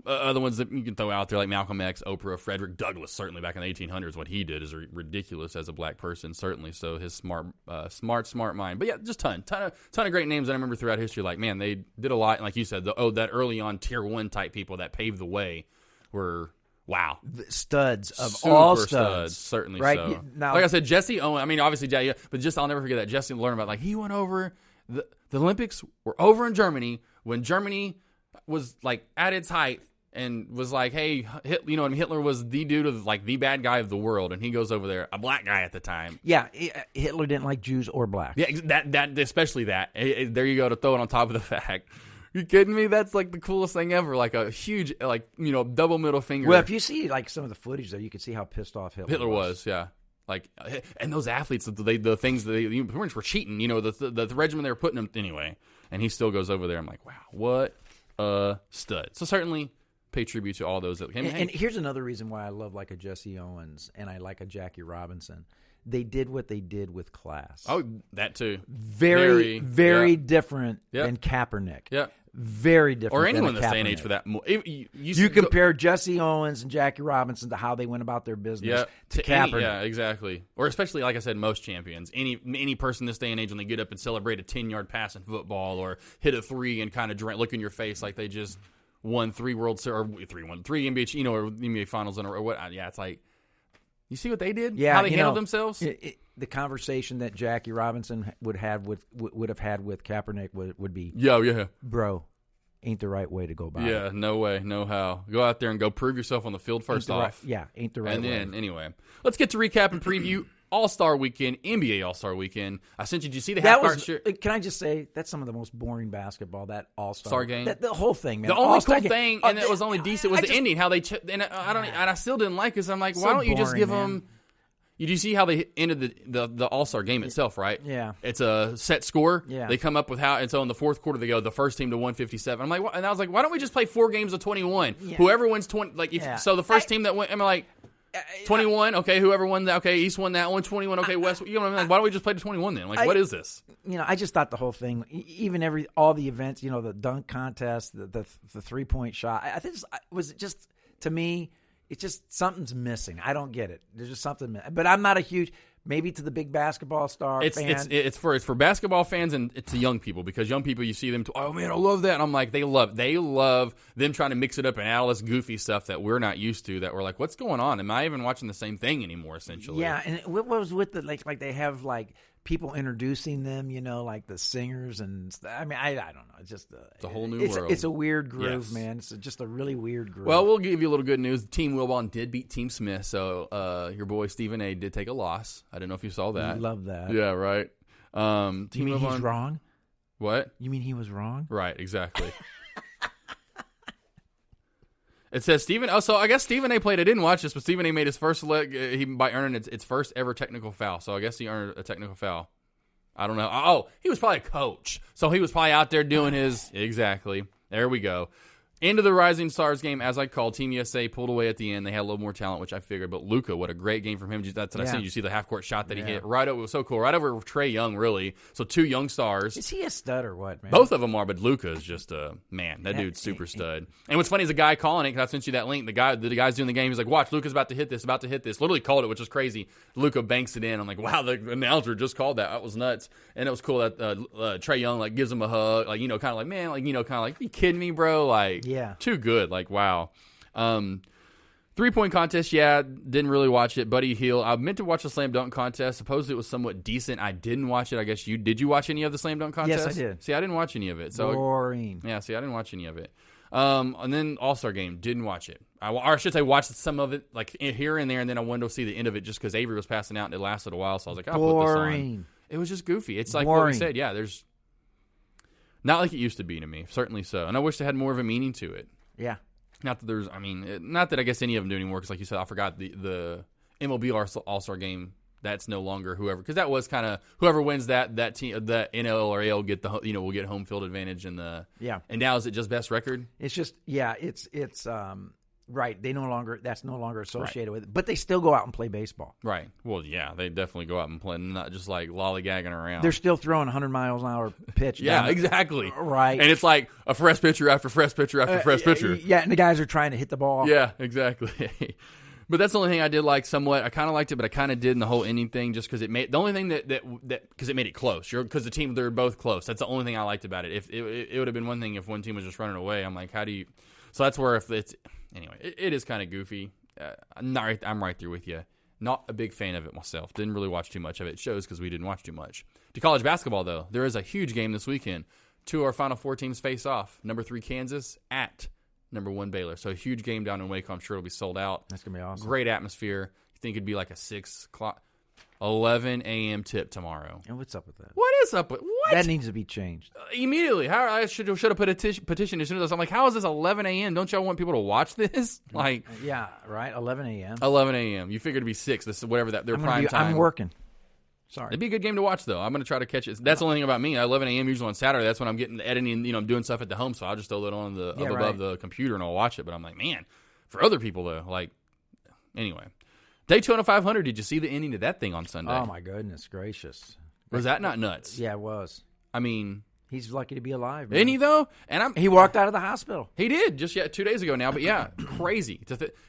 Other ones that you can throw out there, like Malcolm X, Oprah, Frederick Douglass, certainly back in the 1800s, what he did is ridiculous as a black person, certainly. So his smart mind. But yeah, just ton of great names that I remember throughout history. Like, man, they did a lot. And like you said, that early on tier 1 type people that paved the way were... Wow. The studs of Super all studs. Certainly right? So. Now, like I said, Jesse Owens, I mean, obviously, but just I'll never forget that. Jesse learned about, like, he went over, the Olympics were over in Germany when Germany was, like, at its height and was like, hey, Hitler was the dude of, like, the bad guy of the world. And he goes over there, a black guy at the time. Yeah, Hitler didn't like Jews or blacks. Yeah, that especially that. There you go, to throw it on top of the fact. You kidding me? That's like the coolest thing ever. Like a huge, double middle finger. Well, if you see like some of the footage there, you can see how pissed off Hitler was. Yeah. Like, and those athletes, the things that they were cheating. The regimen they were putting them anyway. And he still goes over there. I'm like, wow, what a stud. So certainly pay tribute to all those that came. And here's another reason why I love like a Jesse Owens and I like a Jackie Robinson. They did what they did with class. Oh, that too. Very different than Kaepernick. Yeah. Very different. Or anyone in this day and age for that. You compare Jesse Owens and Jackie Robinson to how they went about their business to Kaepernick. Yeah, exactly. Or especially, like I said, most champions. Any person this day and age when they get up and celebrate a 10-yard pass in football or hit a 3 and kind of look in your face like they just won 3 NBA, or NBA Finals or what? Yeah, it's like, you see what they did? Yeah, how they handled themselves. The conversation that Jackie Robinson would have with Kaepernick would be, yeah, bro, ain't the right way to go about it. Yeah, no way, no how. Go out there and go prove yourself on the field first off. Ain't the right way. And then, anyway, let's get to recap and preview All-Star Weekend, NBA All-Star Weekend. I sent you. Did you see the half-court shirt? Can I just say, that's some of the most boring basketball, that All-Star game. The whole thing, man. The only cool thing, and it was only decent, was the ending. How they and I still didn't like it. So I'm like, why don't you just give them? You do see how they ended the All-Star game itself, right? Yeah. It's a set score. Yeah. They come up with and so in the fourth quarter they go the first team to 157. I'm like, and I was like, why don't we just play 4 games of 21? Yeah. Whoever wins 20, so the first team that went, I'm like, 21, okay, whoever won that, okay, East won that one, 21, okay, West, you know what I mean? Like, why don't we just play to 21 then? Like, what is this? I just thought the whole thing, even all the events, the dunk contest, the 3-point shot, I think was just, to me, it's just something's missing. I don't get it. There's just something. But I'm not a huge. Maybe to the big basketball star fan. It's for basketball fans and it's to young people, because young people, you see them, oh man, I love that. And I'm like, they love them trying to mix it up and add all this goofy stuff that we're not used to, that we're like, what's going on? Am I even watching the same thing anymore, essentially? Yeah, and what was with the, like they have like people introducing them, like the singers and I mean, I don't know. It's just it's a whole new world. It's a weird groove, man. It's just a really weird groove. Well, we'll give you a little good news. Team Wilbon did beat Team Smith, so your boy Stephen A. did take a loss. I don't know if you saw that. I love that. Yeah, right. Do you mean he's wrong? What? You mean he was wrong? Right, exactly. It says Stephen. Oh, so I guess Stephen A. played. I didn't watch this, but Stephen A. made his first by earning its first ever technical foul. So I guess he earned a technical foul. I don't know. Oh, he was probably a coach, so he was probably out there doing his exactly. There we go. Into the Rising Stars game, as I called. Team USA pulled away at the end. They had a little more talent, which I figured. But Luka, what a great game from him. That's what I said. You see the half-court shot that he hit right over. It was so cool. Right over Trae Young, really. So two young stars. Is he a stud or what, man? Both of them are, but Luka is just a man. That dude's super stud. And what's funny is the guy calling it, because I sent you that link. The guy's doing the game. He's like, watch, Luka's about to hit this, Literally called it, which is crazy. Luka banks it in. I'm like, wow, the announcer just called that. That was nuts. And it was cool that Trae Young gives him a hug. Kind of like, man, kind of like, you kidding me, bro? Too good. Wow. 3-point contest, didn't really watch it. Buddy Hield, I meant to watch the slam dunk contest. Supposedly it was somewhat decent. I didn't watch it. I guess did you watch any of the slam dunk contest? Yes, I did. See, I didn't watch any of it. So boring. Yeah, see, I didn't watch any of it. And then All-Star Game, didn't watch it. Or I should say watched some of it, like here and there, and then I wanted to see the end of it just because Avery was passing out and it lasted a while, so I was like, I'll put this on. It was just goofy. It's like what we said. Yeah, there's not like it used to be to me. Certainly so. And I wish they had more of a meaning to it. Yeah. Not that I guess any of them do anymore, because like you said, I forgot the MLB All-Star Game. That's no longer whoever, because that was kind of whoever wins that team, the NL or AL get will get home field advantage in the And now is it just best record? It's just it's right. That's no longer associated with it, but they still go out and play baseball. Right. Well, yeah, they definitely go out and play, not just like lollygagging around. They're still throwing 100 miles an hour pitch. Yeah, exactly. Right. And it's like a fresh pitcher after fresh pitcher after fresh pitcher. Yeah, and the guys are trying to hit the ball. Yeah, exactly. But that's the only thing I did like somewhat. I kind of liked it, but I kind of did in the whole inning thing just because it made the only thing that because it made it close. Because the team, they're both close. That's the only thing I liked about it. If it would have been one thing if one team was just running away. I'm like, how do you? So that's where if it's anyway, it is kind of goofy. I'm right there with you. Not a big fan of it myself. Didn't really watch too much of it. It shows because we didn't watch too much. To college basketball though, there is a huge game this weekend. 2 of our Final Four teams face off. Number 3 Kansas at number 1 Baylor. So a huge game down in Waco. I'm sure it'll be sold out. That's going to be awesome. Great atmosphere. You think it'd be like a 11 a.m. tip tomorrow. And what's up with that? What is up with what? That needs to be changed. Immediately. How I should have put a petition as soon as I'm like, how is this 11 a.m.? Don't y'all want people to watch this? Like, yeah, right. 11 a.m. 11 a.m. You figured it'd be 6. This is whatever that their prime time. I'm working. Sorry. It'd be a good game to watch, though. I'm going to try to catch it. That's the only thing about me. 11 a.m. usually on Saturday. That's when I'm getting editing. I'm doing stuff at the home, so I'll just throw it on above the computer and I'll watch it. But I'm like, man, for other people though, anyway. Daytona 500. Did you see the ending of that thing on Sunday? Oh my goodness gracious! Was that not nuts? Yeah, it was. I mean, he's lucky to be alive. Man. Isn't he though? And he walked out of the hospital. He did just 2 days ago now. But yeah, crazy.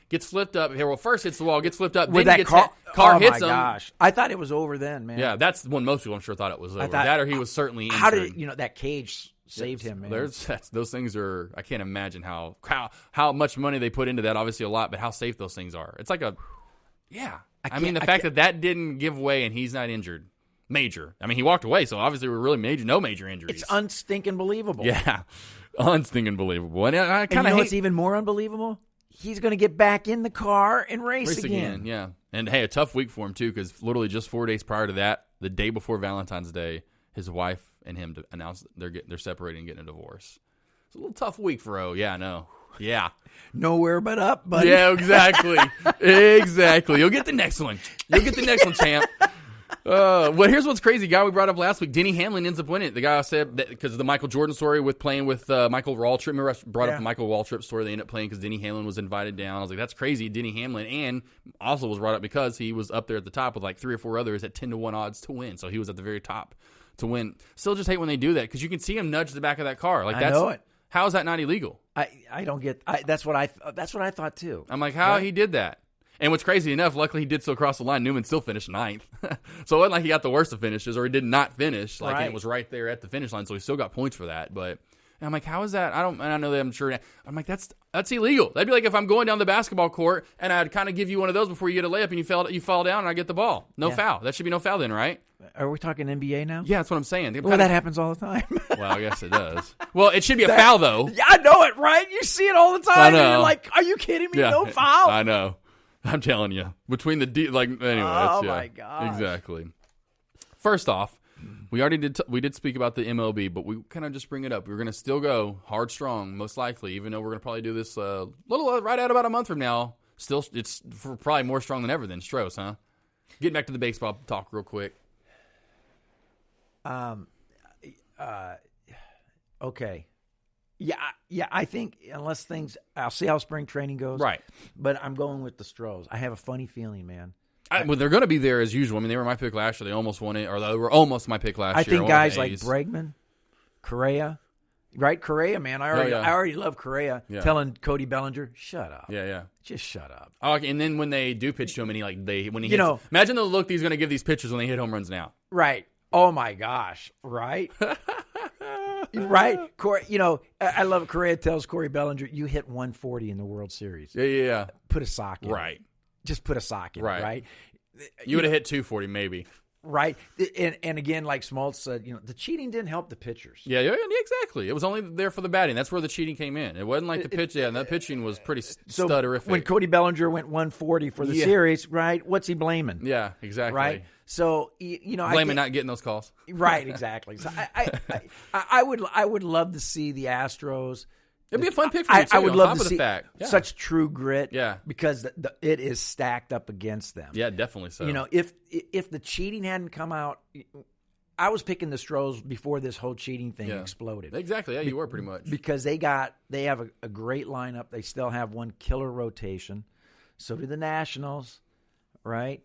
Gets flipped up here. Well, first hits the wall, gets flipped up. With then that car hits him. Oh my gosh! I thought it was over then, man. Yeah, that's when most people I'm sure thought it was over. That or he was certainly injured. How did that cage saved him, man? Those things are. I can't imagine how much money they put into that. Obviously a lot, but how safe those things are. It's like I mean, the fact that didn't give way and he's not injured. Major. I mean, he walked away, so obviously we're really no major injuries. It's unstinking believable. Yeah, unstinking believable. And I kind of what's even more unbelievable? He's going to get back in the car and race again. Yeah. And hey, a tough week for him too, because literally just 4 days prior to that, the day before Valentine's Day, his wife and him announced they're separating and getting a divorce. It's a little tough week for O. Yeah, I know. Yeah. Nowhere but up, buddy. Yeah, exactly. Exactly. You'll get the next one. Champ. Well, here's what's crazy. Guy we brought up last week, Denny Hamlin ends up winning it. The guy said that because of the Michael Jordan story with playing with Michael Waltrip. Remember I brought up the Michael Waltrip story. They ended up playing because Denny Hamlin was invited down. I was like, that's crazy. Denny Hamlin, and also was brought up because he was up there at the top with like 3 or 4 others at 10-1 odds to win. So he was at the very top to win. Still just hate when they do that because you can see him nudge the back of that car. Like I know it. How is that not illegal? I don't get. That's what I thought too. I'm like, how he did that? And what's crazy enough, luckily he did still cross the line. Newman still finished 9th. So it wasn't like he got the worst of finishes or he did not finish. Like, and it was right there at the finish line. So he still got points for that. But and I'm like, how is that? And I know that I'm sure. I'm like, that's illegal. That'd be like if I'm going down the basketball court and I'd kind of give you one of those before you get a layup and you fall down and I get the ball. No foul. That should be no foul then, right? Are we talking NBA now? Yeah, that's what I'm saying. Well, that happens all the time. Well, I guess it does. Well, it should be a foul, though. Yeah, I know it, right? You see it all the time. I know. And you're like, are you kidding me? No foul? I know. I'm telling you. Between the anyway. Oh, my God. Exactly. First off, we already did speak about the MLB, but we kind of just bring it up. We're going to still go hard strong, most likely, even though we're going to probably do this right at about a month from now. Still, it's probably more strong than ever than Strohs, huh? Getting back to the baseball talk real quick. Okay. Yeah, I think unless I'll see how spring training goes. Right. But I'm going with the Stros. I have a funny feeling, man. Well, they're going to be there as usual. I mean, they were my pick last year. They almost won it, or they were almost my pick last year. I think guys like Bregman, Correa, right? Correa, man. I already love Correa. Yeah. Telling Cody Bellinger, shut up. Yeah. Just shut up. Oh, okay. And then when they do pitch to him, imagine the look he's going to give these pitchers when they hit home runs now. Right. Oh my gosh. Right. Right? I love Correa tells Corey Bellinger, you hit 140 in the World Series. Yeah. Put a sock in. Right. Just put a sock in. Right? You would have hit 240 maybe. Right. And again, like Smoltz said, the cheating didn't help the pitchers. Yeah, exactly. It was only there for the batting. That's where the cheating came in. It wasn't like the pitch. Yeah, and that pitching was pretty stutterific. When Cody Bellinger went 140 for the series, right, what's he blaming? Yeah, exactly. Right? So, blaming not getting those calls. Right, exactly. So I would love to see the Astros. It'd be a fun pick for you, too, I would love to see such true grit. Yeah. Because it is stacked up against them. Yeah, definitely so. If the cheating hadn't come out, I was picking the Stros before this whole cheating thing exploded. Exactly. Yeah, you were pretty much. Because they have a great lineup. They still have one killer rotation. So do the Nationals, right?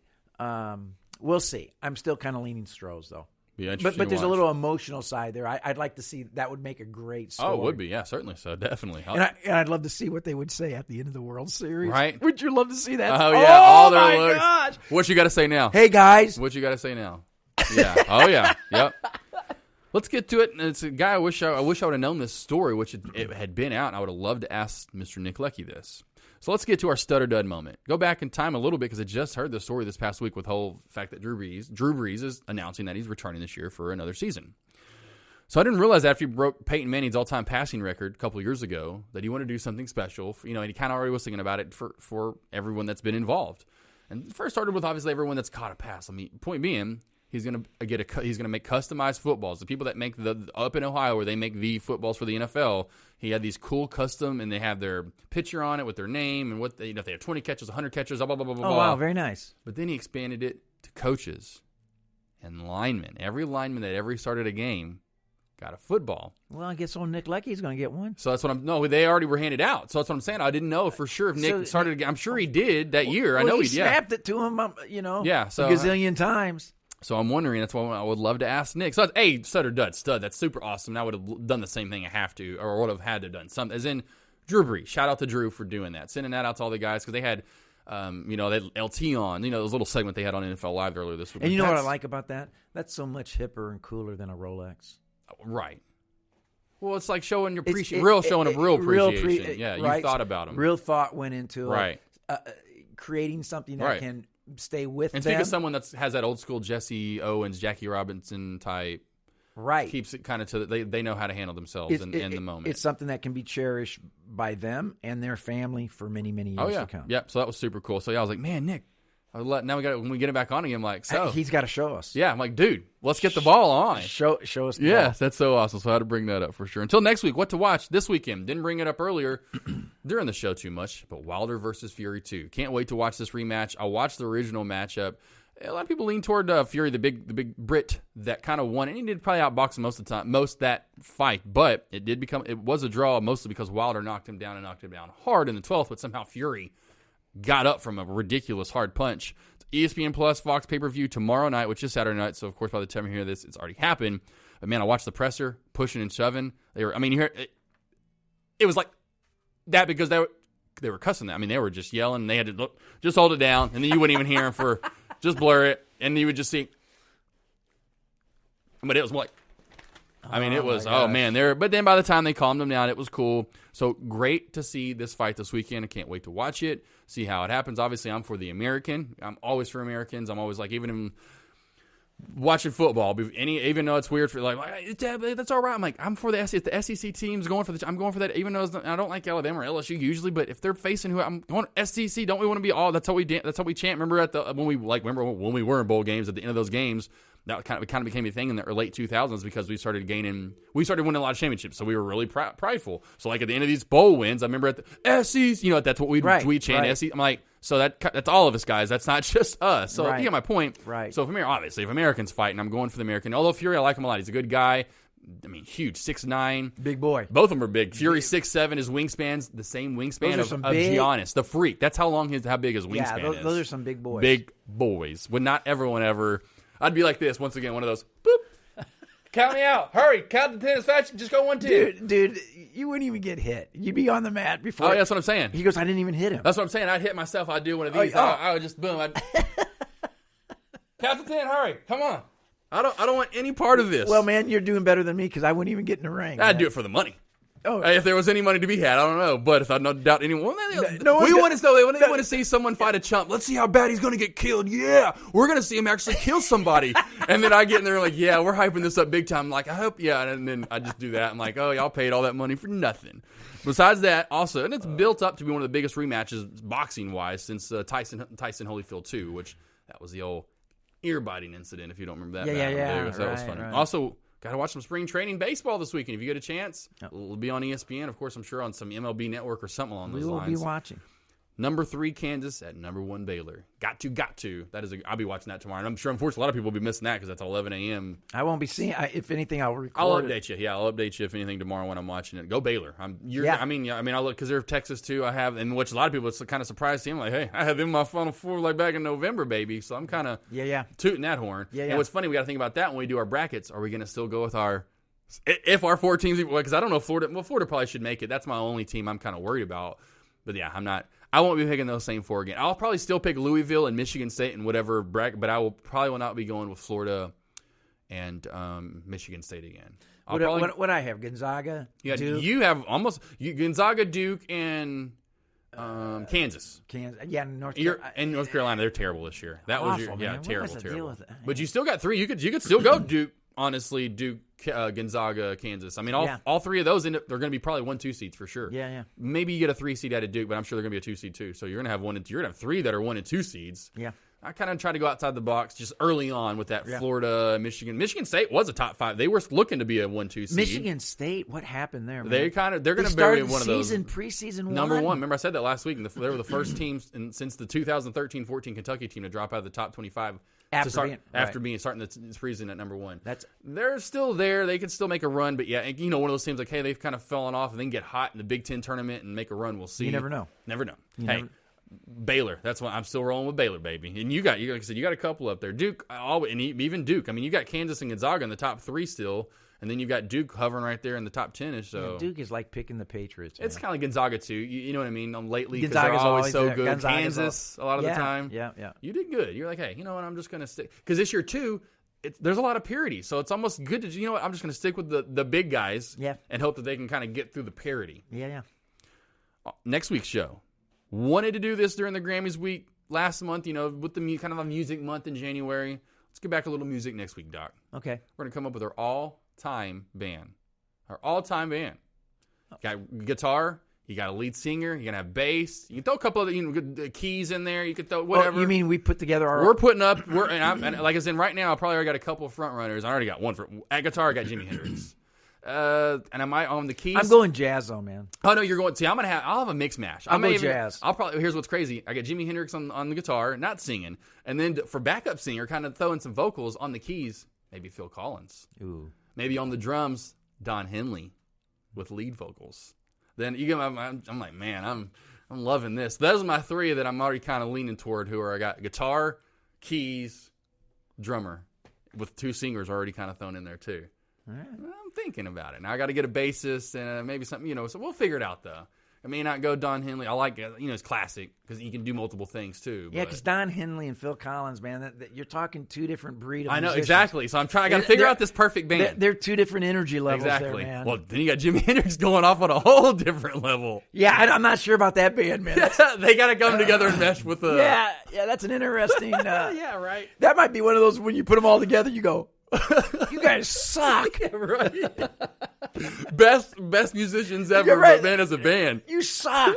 We'll see. I'm still kind of leaning Stros, though. But there's a little emotional side there. I'd like to see that would make a great story. Oh, it would be. Yeah, certainly so. Definitely. And I'd love to see what they would say at the end of the World Series. Right. Would you love to see that? Oh, yeah. All their looks. Gosh. What you got to say now? Hey, guys. What you got to say now? Yeah. Oh, yeah. Yep. Let's get to it. And it's a guy I wish I would have known this story, which it had been out, and I would have loved to ask Mr. Nick Leckey this. So let's get to our stutter dud moment. Go back in time a little bit because I just heard the story this past week with the whole fact that Drew Brees is announcing that he's returning this year for another season. So I didn't realize after he broke Peyton Manning's all-time passing record a couple of years ago that he wanted to do something special. And he kind of already was thinking about it for everyone that's been involved. And it first started with obviously everyone that's caught a pass. I mean, point being, he's gonna make customized footballs. The people that make up in Ohio where they make the footballs for the NFL, he had these cool custom, and they have their picture on it with their name and what if they have 20 catches, 100 catches, blah blah blah blah. Oh wow, very nice. But then he expanded it to coaches and linemen. Every lineman that ever started a game got a football. Well, I guess old Nick Leckey's going to get one. So that's what they already were handed out. So that's what I'm saying. I didn't know for sure if Nick started again. I'm sure he did that year. I know he did. He snapped it to him, yeah, so a gazillion times. So I'm wondering, that's why I would love to ask Nick. So, stud, that's super awesome. And I would have done the same thing I have to, or would have had to have done something. As in Drew Brees. Shout out to Drew for doing that. Sending that out to all the guys because they had, they had LT on, those little segment they had on NFL Live earlier this week. And you know what I like about that? That's so much hipper and cooler than a Rolex. Right. Well, it's like showing your appreciation. Yeah, you thought about them. Real thought went into it. Right. Creating something that can stay with and them. And speak of someone that has that old school Jesse Owens, Jackie Robinson type. Right. Keeps it kind of they know how to handle themselves in the moment. It's something that can be cherished by them and their family for many, many years to come. Yeah. So that was super cool. So I was like, man, Nick, now when we get it back on again, I'm like, so he's got to show us. Yeah, I'm like, dude, let's get the ball on. Show us the ball. Yes, that's so awesome. So I had to bring that up for sure. Until next week, what to watch this weekend. Didn't bring it up earlier during the show too much, but Wilder versus Fury 2. Can't wait to watch this rematch. I watched the original matchup. A lot of people lean toward Fury, the big Brit that kind of won, and he did probably outbox him most of the time, that fight. But it was a draw mostly because Wilder knocked him down hard in the 12th, but somehow Fury got up from a ridiculous hard punch. It's ESPN Plus, Fox pay-per-view tomorrow night, which is Saturday night. So of course, by the time you hear this, it's already happened. But man, I watched the presser pushing and shoving. You hear it was like that because they were cussing that. I mean, they were just yelling. And they had to look, just hold it down, and then you wouldn't even hear them for just blur it, and you would just see. But it was like, I mean, it was man, there. But then by the time they calmed them down, it was cool. So great to see this fight this weekend. I can't wait to watch it, see how it happens. Obviously, I'm for the American. I'm always for Americans. I'm always like, even in watching football, even though it's weird for like that's all right. I'm like, I'm for the SEC. If the SEC team's going for I'm going for that. Even though I don't like Alabama or LSU usually, but if they're facing who I'm going SEC, don't we want to be all? That's how we chant. Remember when we were in bowl games at the end of those games. That kind of became a thing in the late 2000s because we started winning a lot of championships, so we were really prideful. So like at the end of these bowl wins, I remember at the SEC, that's what we chant. SEC. I'm like, so that's all of us guys. That's not just us. So you get my point. Right. So if Americans fighting, I'm going for the American. Although Fury, I like him a lot. He's a good guy. I mean, huge, 6'9", big boy. Both of them are big. Fury 6'7", his wingspan's the same wingspan of Giannis, the freak. That's how big his wingspan is. Those are some big boys. Big boys. Would not everyone ever. I'd be like this once again. One of those. Boop. Count me out. Hurry. Count to 10 as fast. Just go 1, 2. Dude, you wouldn't even get hit. You'd be on the mat before. Oh, yeah, that's what I'm saying. He goes, I didn't even hit him. That's what I'm saying. I'd hit myself. I'd do one of these. I would just boom. Count to 10. Hurry. Come on. I don't want any part of this. Well, man, you're doing better than me because I wouldn't even get in the ring. I'd do it for the money. Oh, if there was any money to be had, I don't know. But if I no doubt anyone, they want to see someone fight a chump. Let's see how bad he's going to get killed. Yeah, we're going to see him actually kill somebody. And then I get in there like, yeah, we're hyping this up big time. I'm like, I hope, yeah. And then I just do that. I'm like, oh, y'all paid all that money for nothing. Besides that, also, and it's built up to be one of the biggest rematches boxing wise since Tyson Holyfield 2, which that was the old ear biting incident. If you don't remember that, yeah, that was funny. Right. Also. Got to watch some spring training baseball this weekend. If you get a chance, it'll be on ESPN. Of course, I'm sure on some MLB network or something along those lines. We will be watching. Number 3, Kansas at number 1, Baylor. Got to. I'll be watching that tomorrow. And I'm sure, unfortunately, a lot of people will be missing that because that's 11 a.m. I won't be seeing. If anything, I'll record. I'll update you. Yeah, I'll update you if anything tomorrow when I'm watching it. Go Baylor. I mean, I look because they're Texas too. I have, and which a lot of people are kind of surprised to see. I'm like, hey, I had them in my Final Four like back in November, baby. So I'm kind of tooting that horn. Yeah. And what's funny, we got to think about that when we do our brackets. Are we going to still go with if our 4 teams, because I don't know if Florida probably should make it. That's my only team I'm kind of worried about. But yeah, I won't be picking those same 4 again. I'll probably still pick Louisville and Michigan State and whatever bracket, but I will not be going with Florida and Michigan State again. What I have, Gonzaga, Duke. You have Gonzaga, Duke, and Kansas. North Carolina. And North Carolina, they're terrible this year. That was terrible. Deal with it? But you still got 3. You could still go Duke. Honestly, Duke, Gonzaga, Kansas. I mean, all 3 of those they're going to be probably 1-2 seeds for sure. Yeah. Maybe you get a 3 seed out of Duke, but I'm sure they're going to be a 2 seed too. So you're going to have 3 that are 1 and 2 seeds. Yeah. I kind of try to go outside the box just early on with that Florida, Michigan. Michigan State was a top 5. They were looking to be a 1-2 seed. Michigan State, what happened there, man? They're going to bury one of those. Preseason number 1. Remember I said that last week. They were the first team since the 2013-14 Kentucky team to drop out of the top 25. Starting the season at number 1. They're still there. They can still make a run, but yeah, one of those teams like, hey, they've kind of fallen off and then get hot in the Big Ten tournament and make a run. We'll see. You never know. Baylor. That's why I'm still rolling with Baylor, baby. And like I said, you got a couple up there. Duke, and even Duke. I mean, you got Kansas and Gonzaga in the top 3 still, and then you've got Duke hovering right there in the top 10ish. So Duke is like picking the Patriots. It's kind of like Gonzaga too. You know what I mean? Lately, because Gonzaga's they're always so good. Kansas a lot of the time. Yeah. You did good. You're like, hey, you know what? I'm just gonna stick because this year too. There's a lot of parity, so it's almost good to I'm just going to stick with the big guys, and hope that they can kind of get through the parity. Yeah. Next week's show, wanted to do this during the Grammys week last month, with the kind of a music month in January. Let's get back a little music next week, Doc. Okay, we're going to come up with our all-time band. You got guitar. You got a lead singer. You're going to have bass. You can throw a couple of keys in there. You can throw whatever. Oh, you mean we put together our... We're putting up... and like I said, right now, I probably already got a couple of front runners. I already got one. At guitar, I got Jimi Hendrix. And I might own the keys. I'm going jazz, though, man. Oh, no, you're going... See, I'll have a mix mash. I'll go jazz. Here's what's crazy. I got Jimi Hendrix on the guitar, not singing. And then for backup singer, kind of throwing some vocals on the keys, maybe Phil Collins. Ooh. Maybe on the drums, Don Henley with lead vocals. Then I'm like, man, I'm loving this. Those are my 3 that I'm already kind of leaning toward. I got guitar, keys, drummer, with 2 singers already kind of thrown in there too. I'm thinking about it. Now I got to get a bassist and maybe something, so we'll figure it out, though. I may not go Don Henley. I like it. It's classic because you can do multiple things, too. Yeah, because Don Henley and Phil Collins, man, you're talking two different breed of I know, musicians. exactly. So I got to figure out this perfect band. They're two different energy levels exactly. there, man. Well, then you got Jimi Hendrix going off on a whole different level. Yeah, I'm not sure about that band, man. They got to come together and mesh with the... Yeah, that's an interesting... yeah, right. That might be one of those, when you put them all together, you go, you guys suck. Yeah, right. Best musicians ever, right. but man, as a band. You suck.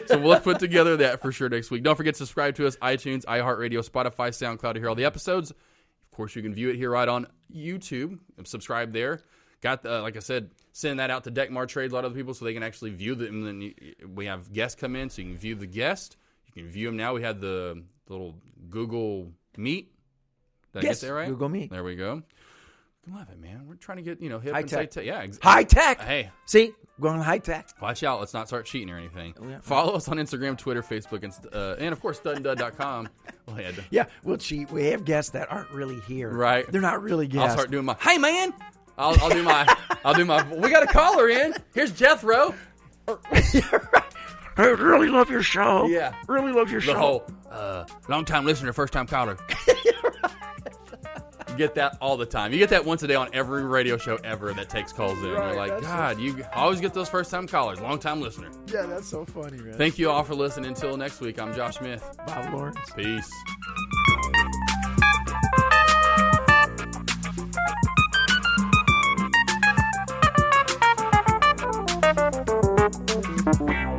So we'll put together that for sure next week. Don't forget to subscribe to us, iTunes, iHeartRadio, Spotify, SoundCloud to hear all the episodes. Of course, you can view it here right on YouTube. Subscribe there. Got, like I said, send that out to Deckmar Trades, a lot of other people, so they can actually view them. And then we have guests come in, so you can view the guest. You can view them now. We had the little Google Meet. Did I get that right? Google Meet. There we go. I love it, man. We're trying to get, hip High and tech. say yeah. High tech. Hey. See? Going high tech. Watch out. Let's not start cheating or anything. Oh, yeah. Follow us on Instagram, Twitter, Facebook, and of course, studdandud.com. Yeah, we'll cheat. We have guests that aren't really here. Right. They're not really guests. I'll start doing my, hey, man. I'll do my, we got a caller in. Here's Jethro. I really love your show. Yeah. Really love your The show. whole, long-time listener, first-time caller. You get that all the time. You get that once a day on every radio show ever that takes calls in. Right, You're like, God, you always get those first-time callers, long-time listener. Yeah, that's so funny, man. Thank you all for listening. Until next week, I'm Josh Smith. Bob Lawrence. Peace. Thank you.